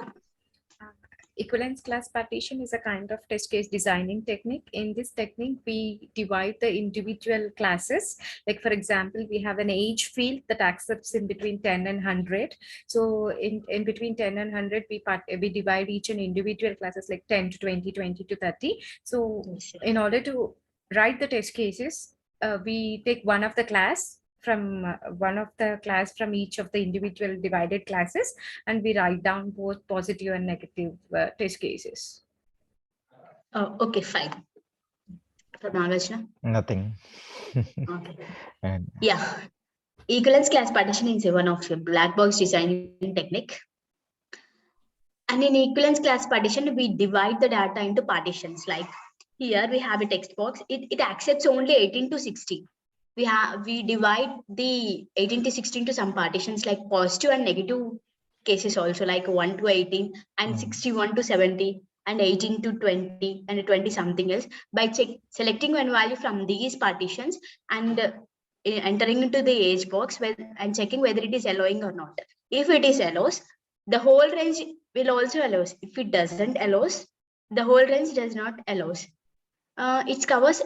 Equivalence class partition is a kind of test case designing technique. In this technique, we divide the individual classes. Like, for example, we have an age field that accepts in between 10 and 100. So in between 10 and 100, we divide each and individual classes like 10 to 20, 20 to 30. So in order to write the test cases, we take one of the class from each of the individual divided classes, and we write down both positive and negative test cases. Oh, okay, fine. For Nagarjuna? Nothing. Okay. And Yeah. Equivalence class partitioning is one of your black box designing technique. And in equivalence class partition, we divide the data into partitions. Like here we have a text box. It accepts only 18 to 60. We divide the 18 to 60 into some partitions like positive and negative cases also, like 1 to 18 and 61 to 70 and 18 to 20 and 20 something else. By selecting one value from these partitions and entering into the age box and checking whether it is allowing or not. If it is allows, the whole range will also allows. If it doesn't allows, the whole range does not allows. It covers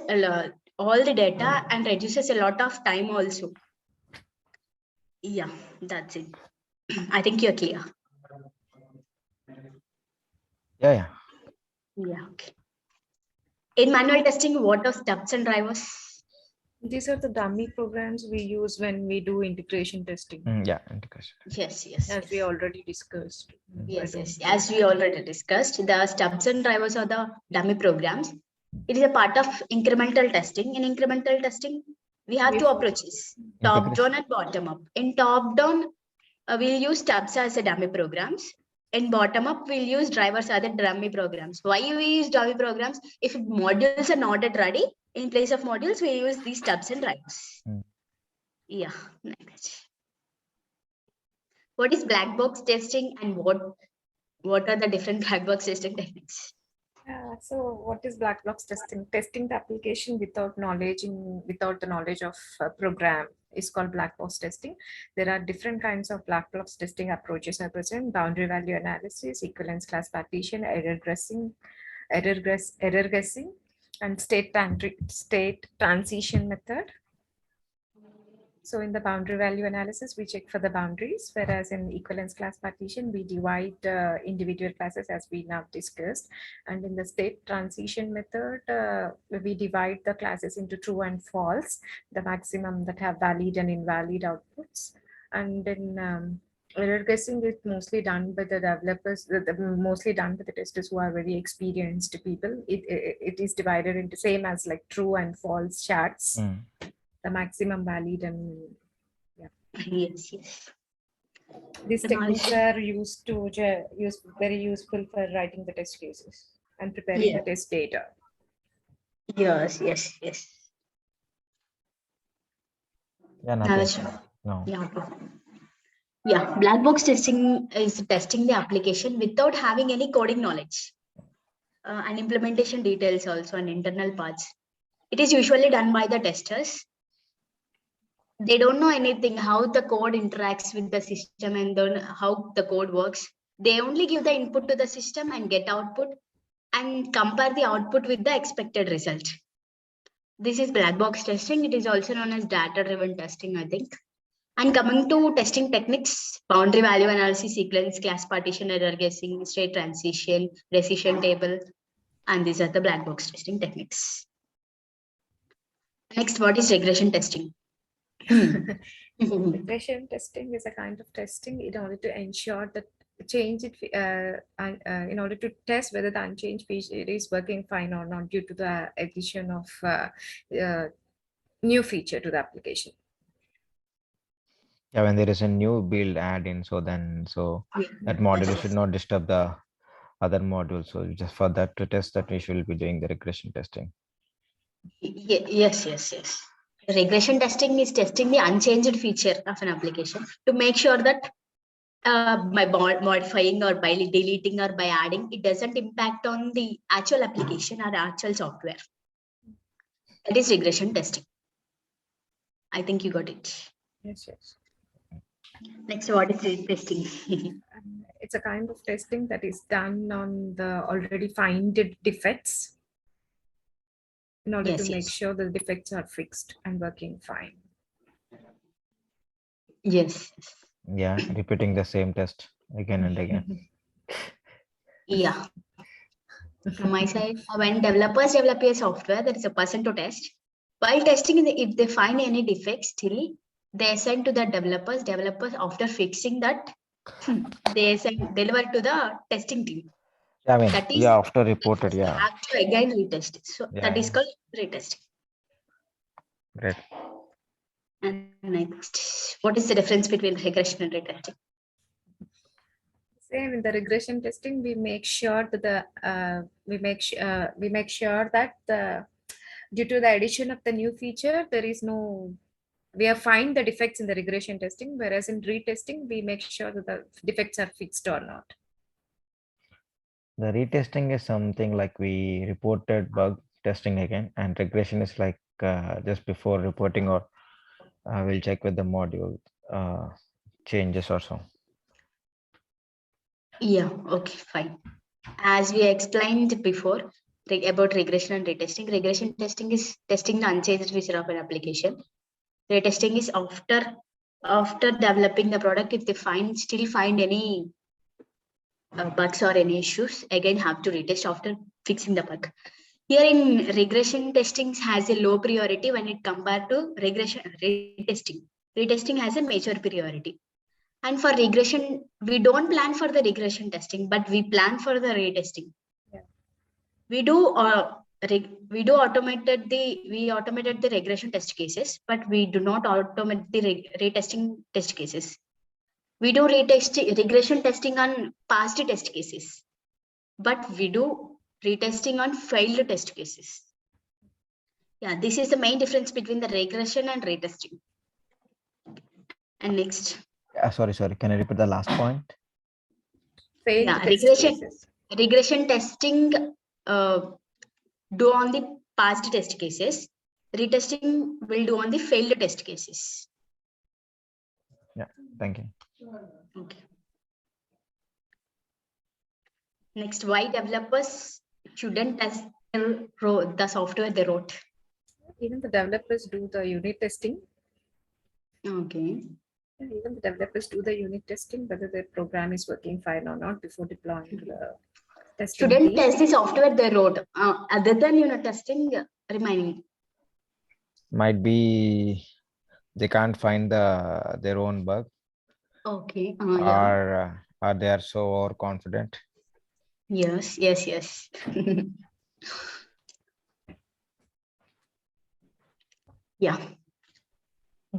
all the data and reduces a lot of time also. Yeah, that's it. I think you're clear. yeah. Yeah, okay. In manual testing, what are stubs and drivers? These are the dummy programs we use when we do integration testing, Yeah, integration. Yes. as we already discussed. Yes. As we already discussed, the stubs and drivers are the dummy programs. It is a part of incremental testing. In incremental testing, we have two approaches, top down and bottom up. In top down, we'll use stubs as a dummy programs. In bottom up, we'll use drivers as the dummy programs. Why we use dummy programs? If modules are not yet ready, in place of modules, we use these stubs and drivers. Yeah, next. What is black box testing and what are the different black box testing techniques? So what is black box testing? Testing the application without the knowledge of a program is called black box testing. There are different kinds of black box testing approaches are present: boundary value analysis, equivalence class partition, error guessing, and state transition method. So in the boundary value analysis, we check for the boundaries, whereas in equivalence class partition, we divide individual classes as we now discussed. And in the state transition method, we divide the classes into true and false, the maximum that have valid and invalid outputs. And in error guessing is mostly done by the developers, mostly done by the testers who are very experienced people. It is divided into same as like true and false charts. The maximum valid and Yes. these techniques are very useful for writing the test cases and preparing the test data. Yes. Yeah, nothing. No. Yeah, black box testing is testing the application without having any coding knowledge and implementation details also and internal parts. It is usually done by the testers. They don't know anything how the code interacts with the system and how the code works. They only give the input to the system and get output and compare the output with the expected result. This is black box testing. It is also known as data-driven testing, I think. And coming to testing techniques, boundary value analysis, sequence, class partition, error guessing, state transition, decision table, and these are the black box testing techniques. Next, what is regression testing? Regression testing is a kind of testing in order to ensure that in order to test whether the unchanged feature is working fine or not due to the addition of new feature to the application. Yeah, when there is a new build add-in, so that module should not disturb the other module. So just for that to test that, we should be doing the regression testing. Yes. Regression testing is testing the unchanged feature of an application to make sure that by modifying or by deleting or by adding, it doesn't impact on the actual application or actual software. That is regression testing. I think you got it. Yes. Next, what is retesting? It's a kind of testing that is done on the already found defects in order to make sure the defects are fixed and working fine. Yes. Yeah, repeating the same test again and again. Yeah. From my side, when developers develop a software, there is a person to test. While testing, if they find any defects, still they send to the developers. Developers, after fixing that, they deliver to the testing team. I mean, That is, yeah, after reported, yeah. have to again retest it. So Yeah, that is yeah. called retesting. Great. And next, what is the difference between regression and retesting? Same in the regression testing, we make sure that we make sure that due to the addition of the new feature, there is no, we have find the defects in the regression testing, whereas in retesting, we make sure that the defects are fixed or not. The retesting is something like we reported bug testing again, and regression is like just before reporting, or we'll check with the module changes or so. Yeah, okay, fine. As we explained before about regression and retesting, regression testing is testing the unchanged feature of an application. Retesting is after developing the product, if they still find any bugs or any issues, again have to retest after fixing the bug. Here in regression testing has a low priority when it compared to regression retesting. Retesting has a major priority. And for regression, we don't plan for the regression testing, but we plan for the retesting. Yeah. We automated the regression test cases, but we do not automate the retesting test cases. We do regression testing on past test cases, but we do retesting on failed test cases. Yeah, this is the main difference between the regression and retesting. And next. Sorry. Can I repeat the last point? Failed Yeah, test cases. regression testing do on the past test cases. Retesting will do on the failed test cases. Yeah, thank you. Okay. Next, why developers shouldn't test the software they wrote? Even the developers do the unit testing. Okay. Even the developers do the unit testing, whether their program is working fine or not before deploying to the testing Shouldn't team. test the software they wrote other than unit testing remaining. Might be they can't find their own bug, Okay. or they are so overconfident. Yes. Yeah.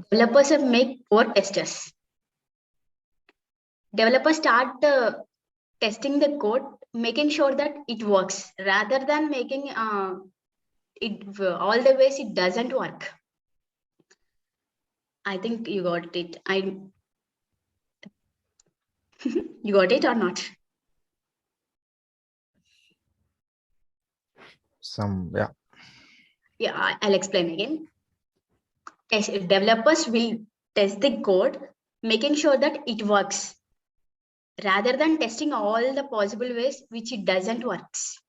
Developers make poor testers. Developers start testing the code, making sure that it works, rather than making it all the ways it doesn't work. I think you got it. You got it or not? Yeah, I'll explain again. Developers will test the code, making sure that it works, rather than testing all the possible ways which it doesn't works.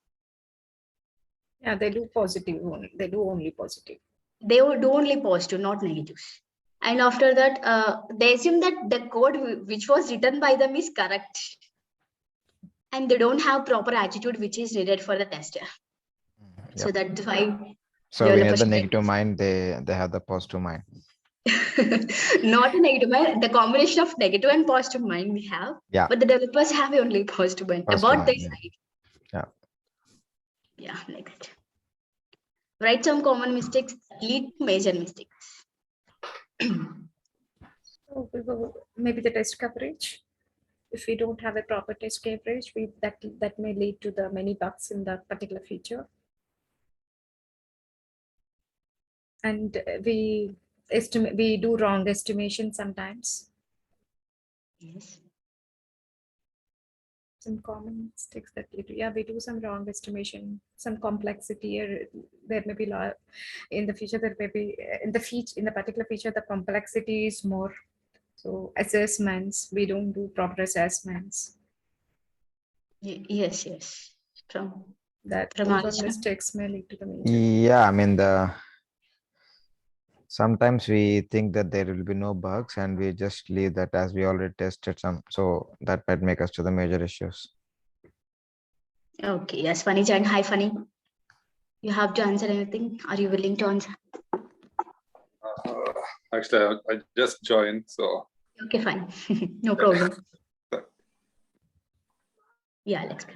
Yeah, they do positive only. They do only positive. They would do only positive, not negatives. And after that, they assume that the code which was written by them is correct. And they don't have proper attitude which is needed for the tester. Yep. So that's why. So we have the negative mind, they have the positive mind. Not a negative mind, the combination of negative and positive mind we have. Yeah. But the developers have only positive mind about their side. Yeah. Yeah, next. Write some common mistakes that lead to major mistakes. So maybe the test coverage. If we don't have a proper test coverage, that may lead to the many bugs in that particular feature. And we do wrong estimation sometimes. Yes. Some common mistakes that we do. Yeah, we do some wrong estimation, some complexity, or there may be in the future, there may be in the particular feature, the complexity is more. So assessments, we don't do proper assessments. Yes. From mistakes may lead to the major. Yeah, I mean sometimes we think that there will be no bugs and we just leave that as we already tested some, so that might make us to the major issues. Okay, yes, Funny Chan. Hi, Funny. You have to answer anything? Are you willing to answer? Actually, I just joined, so. Okay, fine. No problem. Yeah, let's go.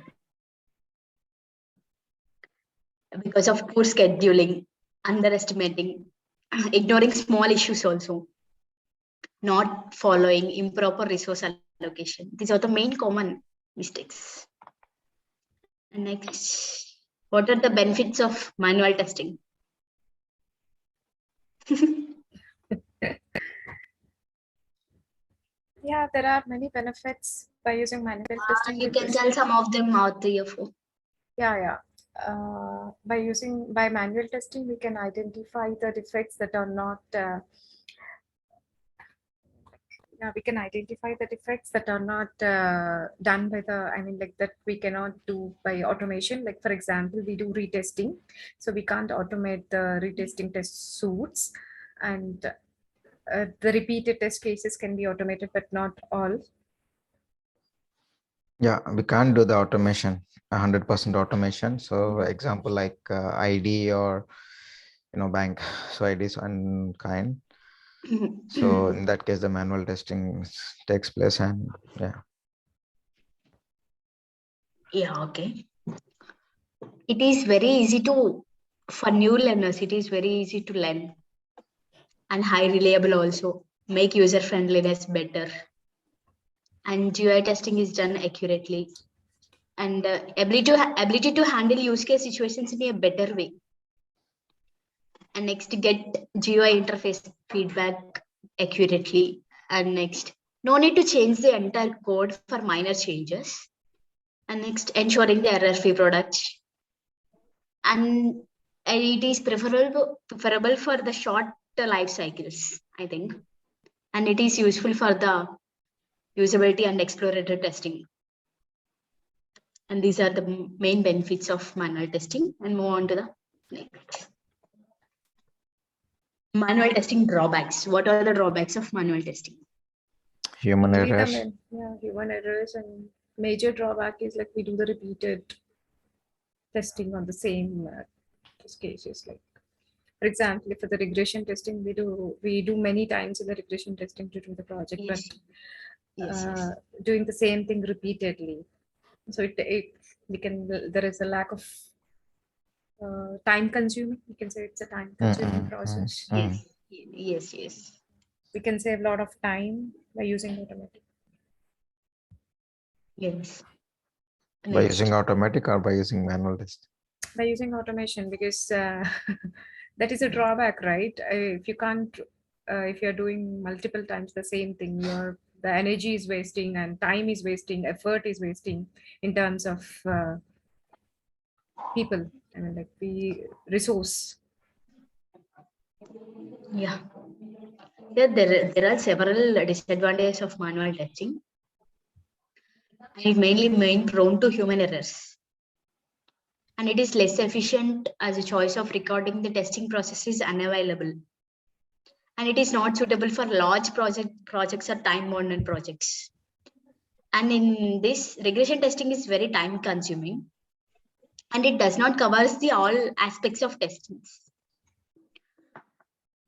Because of poor scheduling, underestimating, ignoring small issues also, not following improper resource allocation. These are the main common mistakes. Next, what are the benefits of manual testing? Yeah, there are many benefits by using manual testing. You can tell some of them out 3 or 4. Yeah. By manual testing, we can identify the defects that are not. We can identify the defects that are not done by the. I mean, like that we cannot do by automation. Like for example, we do retesting, so we can't automate the retesting test suites, and the repeated test cases can be automated, but not all. Yeah, we can't do the automation, 100% automation. So example like ID or bank, so IDs and kind. So in that case, the manual testing takes place, and Yeah, okay. It is very easy for new learners, it is very easy to learn and high reliable also, make user friendliness better. And GUI testing is done accurately. And ability to handle use case situations in a better way. And next, get GUI interface feedback accurately. And next, no need to change the entire code for minor changes. And next, ensuring the error-free product. And it is preferable for the short life cycles, I think. And it is useful for the usability and exploratory testing. And these are the main benefits of manual testing. And move on to the next. Manual testing drawbacks. What are the drawbacks of manual testing? human errors. Human errors, and major drawback is like we do the repeated testing on the same test cases. Like for example, for the regression testing, we do many times in the regression testing to do the project, Yes. but Yes. doing the same thing repeatedly. So there is a lack of time consuming. We can say it's a time consuming process. Yes. We can save a lot of time by using automatic. Yes. By using automatic or by using manual test? By using automation, because that is a drawback, right? If you can't, if you're doing multiple times the same thing, the energy is wasting and time is wasting, effort is wasting in terms of people. I mean, like the resource. Yeah. There are several disadvantages of manual testing. And it mainly prone to human errors. And it is less efficient as a choice of recording the testing process is unavailable. And it is not suitable for large projects or time-bound projects. And in this, regression testing is very time consuming. And it does not cover all aspects of testing.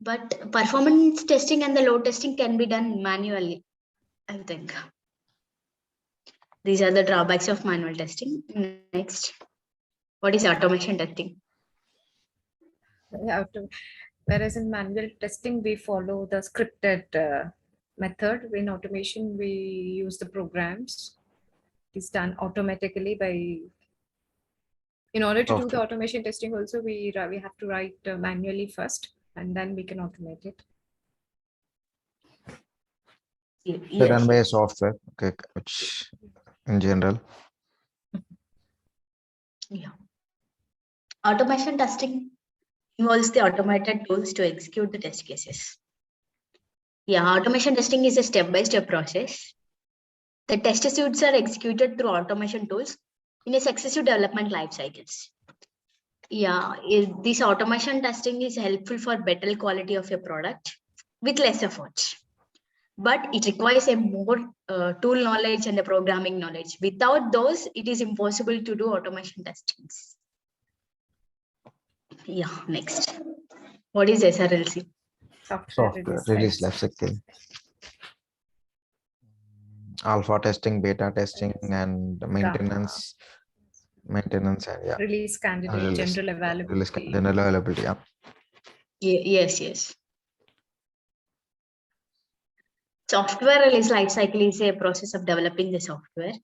But performance testing and the load testing can be done manually, I think. These are the drawbacks of manual testing. Next, what is automation testing? Whereas in manual testing, we follow the scripted method. In automation, we use the programs. It's done automatically by. In order to do the automation testing, also we have to write manually first, and then we can automate it. Yes. Done by a software, okay, which in general. Yeah. Automation testing involves the automated tools to execute the test cases. Yeah, automation testing is a step-by-step process. The test suites are executed through automation tools in a successive development life cycles. Yeah, this automation testing is helpful for better quality of your product with less effort. but it requires a more tool knowledge and the programming knowledge. Without those, it is impossible to do automation testings. Yeah, next. What is SRLC? Software Release life lifecycle. Alpha testing, beta testing, and maintenance. And yeah. Release candidate, Release- general Release availability. general availability. Yeah. Yes. Software release lifecycle is a process of developing the software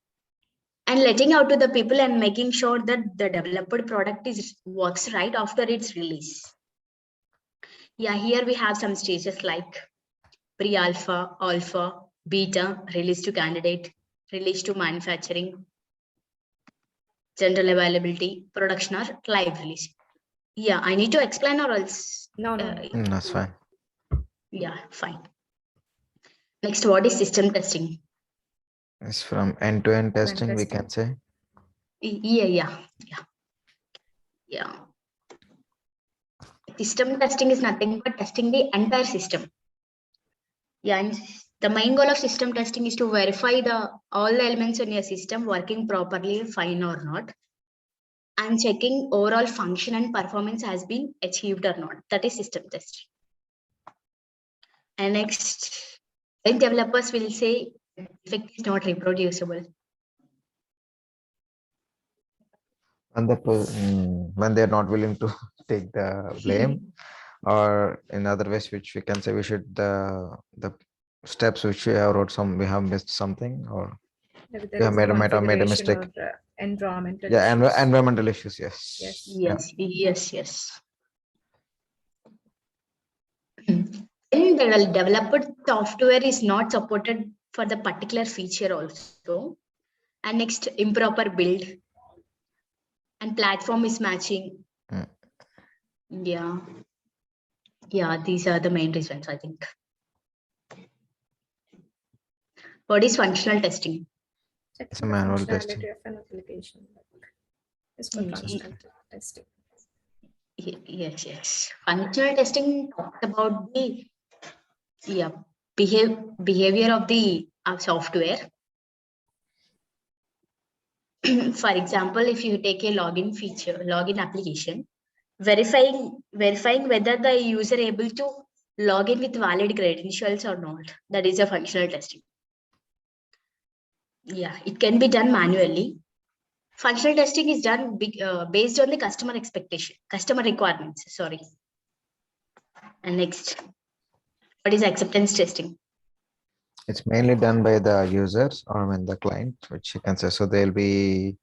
and letting out to the people and making sure that the developed product works right after its release. Yeah, here we have some stages like pre-alpha, alpha, beta, release to candidate, release to manufacturing, general availability, production or live release. Yeah, I need to explain or else? No. That's fine. Yeah, fine. Next, what is system testing? It's from end-to-end testing, we can say. Yeah. System testing is nothing but testing the entire system. Yeah, and the main goal of system testing is to verify all the elements in your system working properly, fine or not, and checking overall function and performance has been achieved or not. That is system testing. And next, when developers will say defect is not reproducible. When they're not willing to take the blame, or in other ways, which we can say we should the steps which we have wrote we have missed something, or Maybe we have made a mistake. Or, environmental Yeah, issues. environmental issues. Yes. Yes. When the developed software is not supported for the particular feature also. And next, improper build and platform mismatching. Yeah, these are the main reasons, I think. What is functional testing? It's a manual testing of an application. It's for functional testing. Yes. Functional testing talks about the behavior of the software. For example, if you take a login application, verifying whether the user able to log in with valid credentials or not. That is a functional testing. Yeah, it can be done manually. Functional testing is done based on the customer requirements. Sorry. And next, what is acceptance testing? It's mainly done by the users or the client, which you can say. So they'll be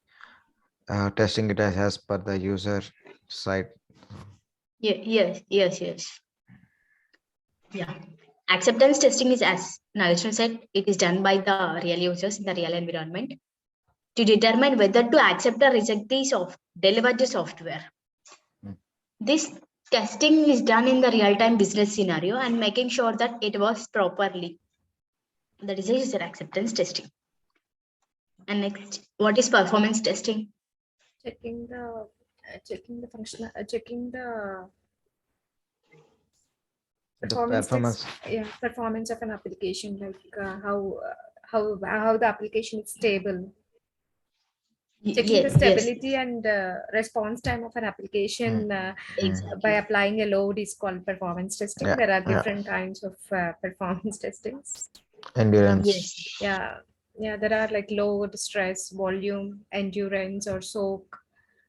testing it as per the user side. Yes. Yeah. Acceptance testing is, as Nagarjuna said, it is done by the real users in the real environment to determine whether to accept or reject the deliver the software. This testing is done in the real-time business scenario and making sure that it works properly. That is a user acceptance testing. And next, what is performance testing? Checking the performance of an application, like how the application is stable. Checking the stability and response time of an application by applying a load is called performance testing. There are different kinds of performance testings. Endurance. Yeah, there are like load, stress, volume, endurance, or soak,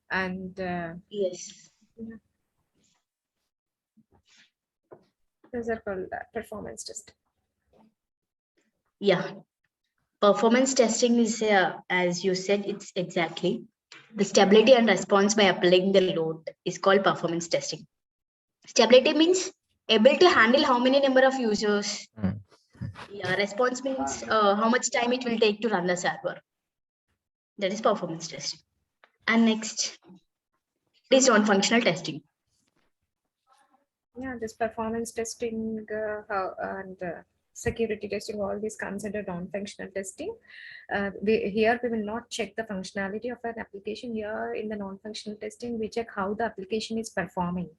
and those are called performance testing. Yeah, performance testing is, as you said, it's exactly the stability and response by applying the load is called performance testing. Stability means able to handle how many number of users. Yeah, response means how much time it will take to run the server. That is performance testing. And next is non-functional testing. Yeah, this performance testing and security testing, all these considered non-functional testing. Here we will not check the functionality of an application. Here in the non-functional testing, we check how the application is performing.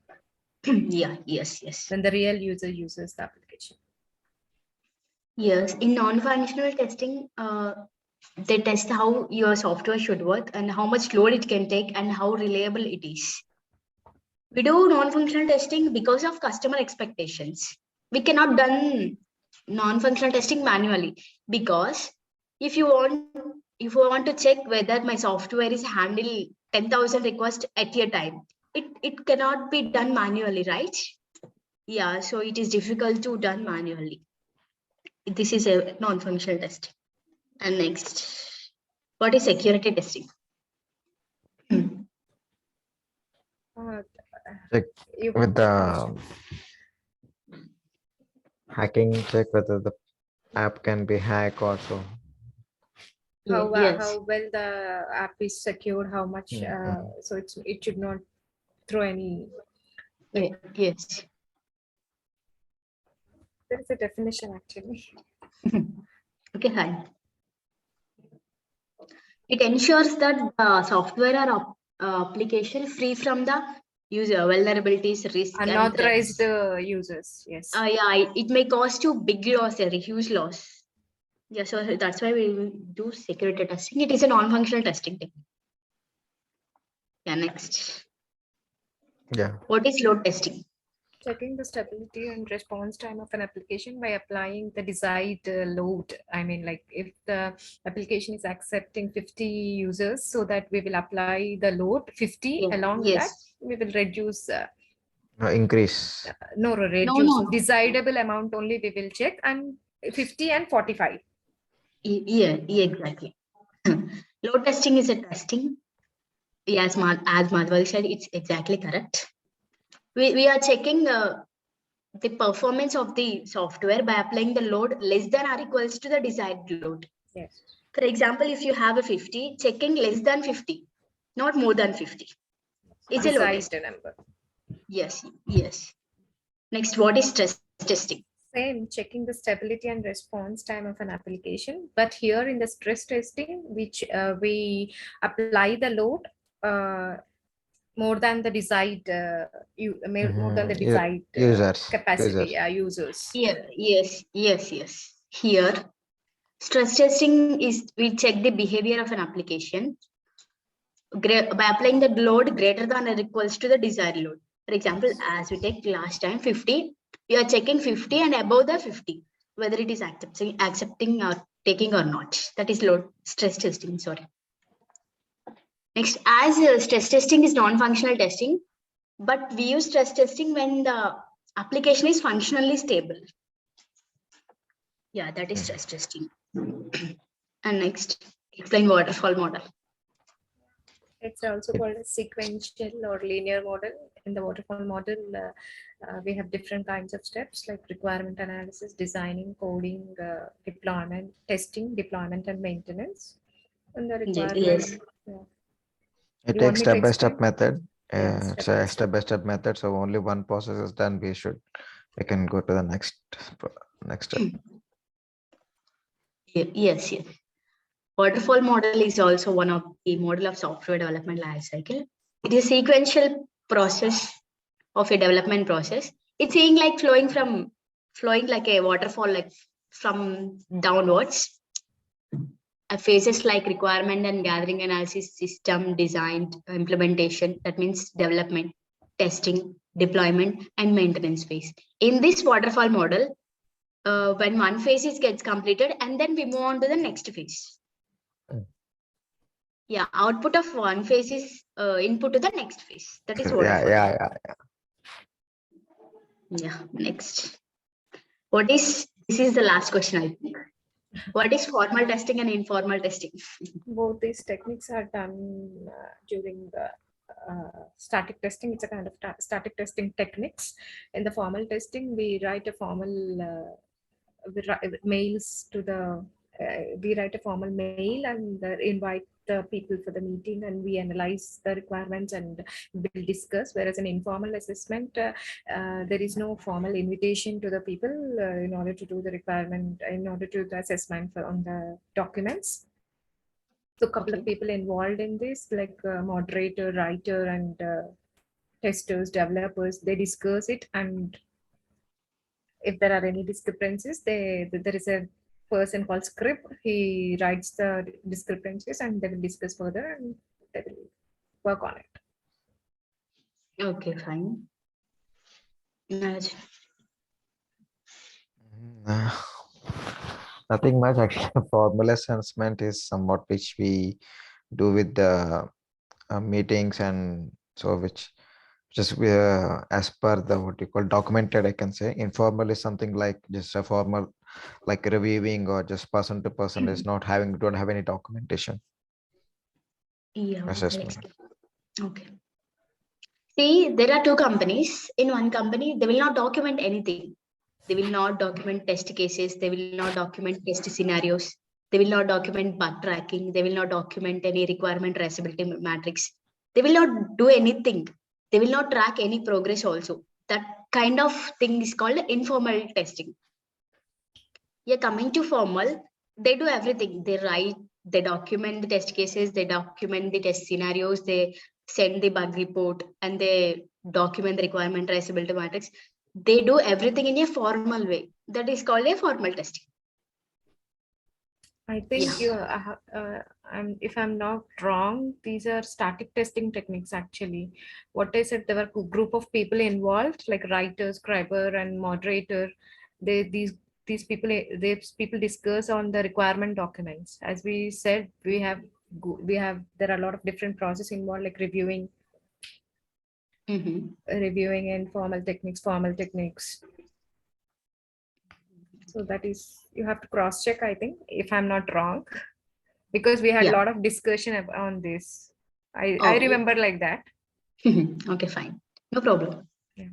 Yes. When the real user uses the application. Yes, in non-functional testing, they test how your software should work and how much load it can take and how reliable it is. We do non-functional testing because of customer expectations. We cannot done non-functional testing manually because if you want to check whether my software is handle 10,000 requests at a time, it cannot be done manually, right? Yeah, so it is difficult to done manually. This is a non-functional testing. And next, what is security testing? Check You with the hacking, check whether the app can be hacked also. Yes. how well the app is secured, how much, so it should not throw any. Yes. There is a definition actually. Okay, fine. It ensures that the software or application free from the user vulnerabilities, risk, and Unauthorized threats. users, yes. Yeah, it may cause to big loss, a huge loss. Yeah, so that's why we do security testing. It is a non-functional testing technique. Yeah, next. Yeah. What is load testing? Checking the stability and response time of an application by applying the desired load. I mean, like if the application is accepting 50 users, so that we will apply the load 50. Yeah, Along with that, yes. we will reduce. Increase. Reduce. No. Desirable amount only we will check, and 50 and 45. Yeah, exactly. Load testing is a testing. Yes, as Madhuri said, it's exactly correct. We are checking the performance of the software by applying the load less than or equals to the desired load. Yes. For example, if you have a 50, checking less than 50, not more than 50. It's a load test. Number. Yes. Next, what is stress testing? Same, checking the stability and response time of an application. But here in the stress testing, which we apply the load more than the desired more than the desired users capacity, users. Yeah, yes. Here, stress testing is we check the behavior of an application by applying the load greater than or equals to the desired load. For example, as we take last time 50, we are checking 50 and above the 50, whether it is accepting or taking or not. That is load stress testing. Sorry. Next, as stress testing is non-functional testing, but we use stress testing when the application is functionally stable. Yeah, that is stress testing. And next, explain waterfall model. It's also called a sequential or linear model. In the waterfall model, we have different kinds of steps like requirement analysis, designing, coding, deployment, testing, deployment, and maintenance. And the requirement. Yes. It takes step-by-step method. It's a step-by-step method. So only one process is done. We can go to the next step. Yes. Waterfall model is also one of the model of software development lifecycle. It is a sequential process of a development process. It's saying like flowing like a waterfall, like from downwards. Phases like requirement and gathering analysis, system design, implementation. That means development, testing, deployment, and maintenance phase. In this waterfall model, when one phase gets completed, and then we move on to the next phase. Yeah, output of one phase is input to the next phase. That is waterfall. Yeah. Next, this is the last question, I think. What is formal testing and informal testing? Both these techniques are done during the static testing. It's a kind of static testing techniques. In the formal testing, we write a formal mails to the we write a formal mail and invite the people for the meeting, and we analyze the requirements and we'll discuss. Whereas in informal assessment, there is no formal invitation to the people in order to do the requirement, in order to do the assessment on the documents. So a couple of people involved in this, like moderator, writer, and testers, developers, they discuss it, and if there are any discrepancies, there is a person called script. He writes the discrepancies and they will discuss further and they will work on it. Okay, fine. Nice. Nothing much actually. Formal assessment is somewhat which we do with the meetings, and so which just as per the what you call documented, I can say. Informal is something like just a formal, like reviewing or just person to person, is not having, don't have any documentation Yeah, I'll assessment. explain. Okay. See, there are two companies. In one company, they will not document anything. They will not document test cases. They will not document test scenarios. They will not document bug tracking. They will not document any requirement traceability matrix. They will not do anything. They will not track any progress also. That kind of thing is called informal testing. Yeah, coming to formal, they do everything. They write, they document the test cases, they document the test scenarios, they send the bug report, and they document the requirement traceability matrix. They do everything in a formal way. That is called a formal testing. I think Yeah. if I'm not wrong, these are static testing techniques actually. What I said, there were a group of people involved, like writer, scriber, and moderator. These people discuss on the requirement documents. As we said, there are a lot of different processes involved, like reviewing and formal techniques, formal techniques. So that is, you have to cross check, I think, if I'm not wrong, because we had a Yeah. lot of discussion on this. I Okay. remember like that. Okay, fine. No problem. Yeah.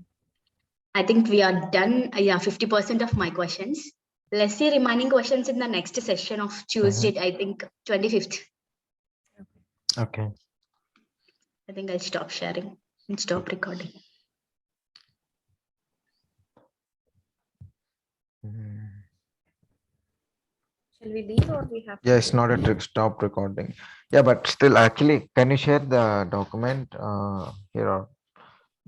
I think we are done. Yeah, 50% of my questions. Let's see remaining questions in the next session of Tuesday, I think 25th. Okay. I think I'll stop sharing and stop recording. Shall we leave or we have? Yeah, it's not a trick. Stop recording. Yeah, but still, actually, can you share the document here? Or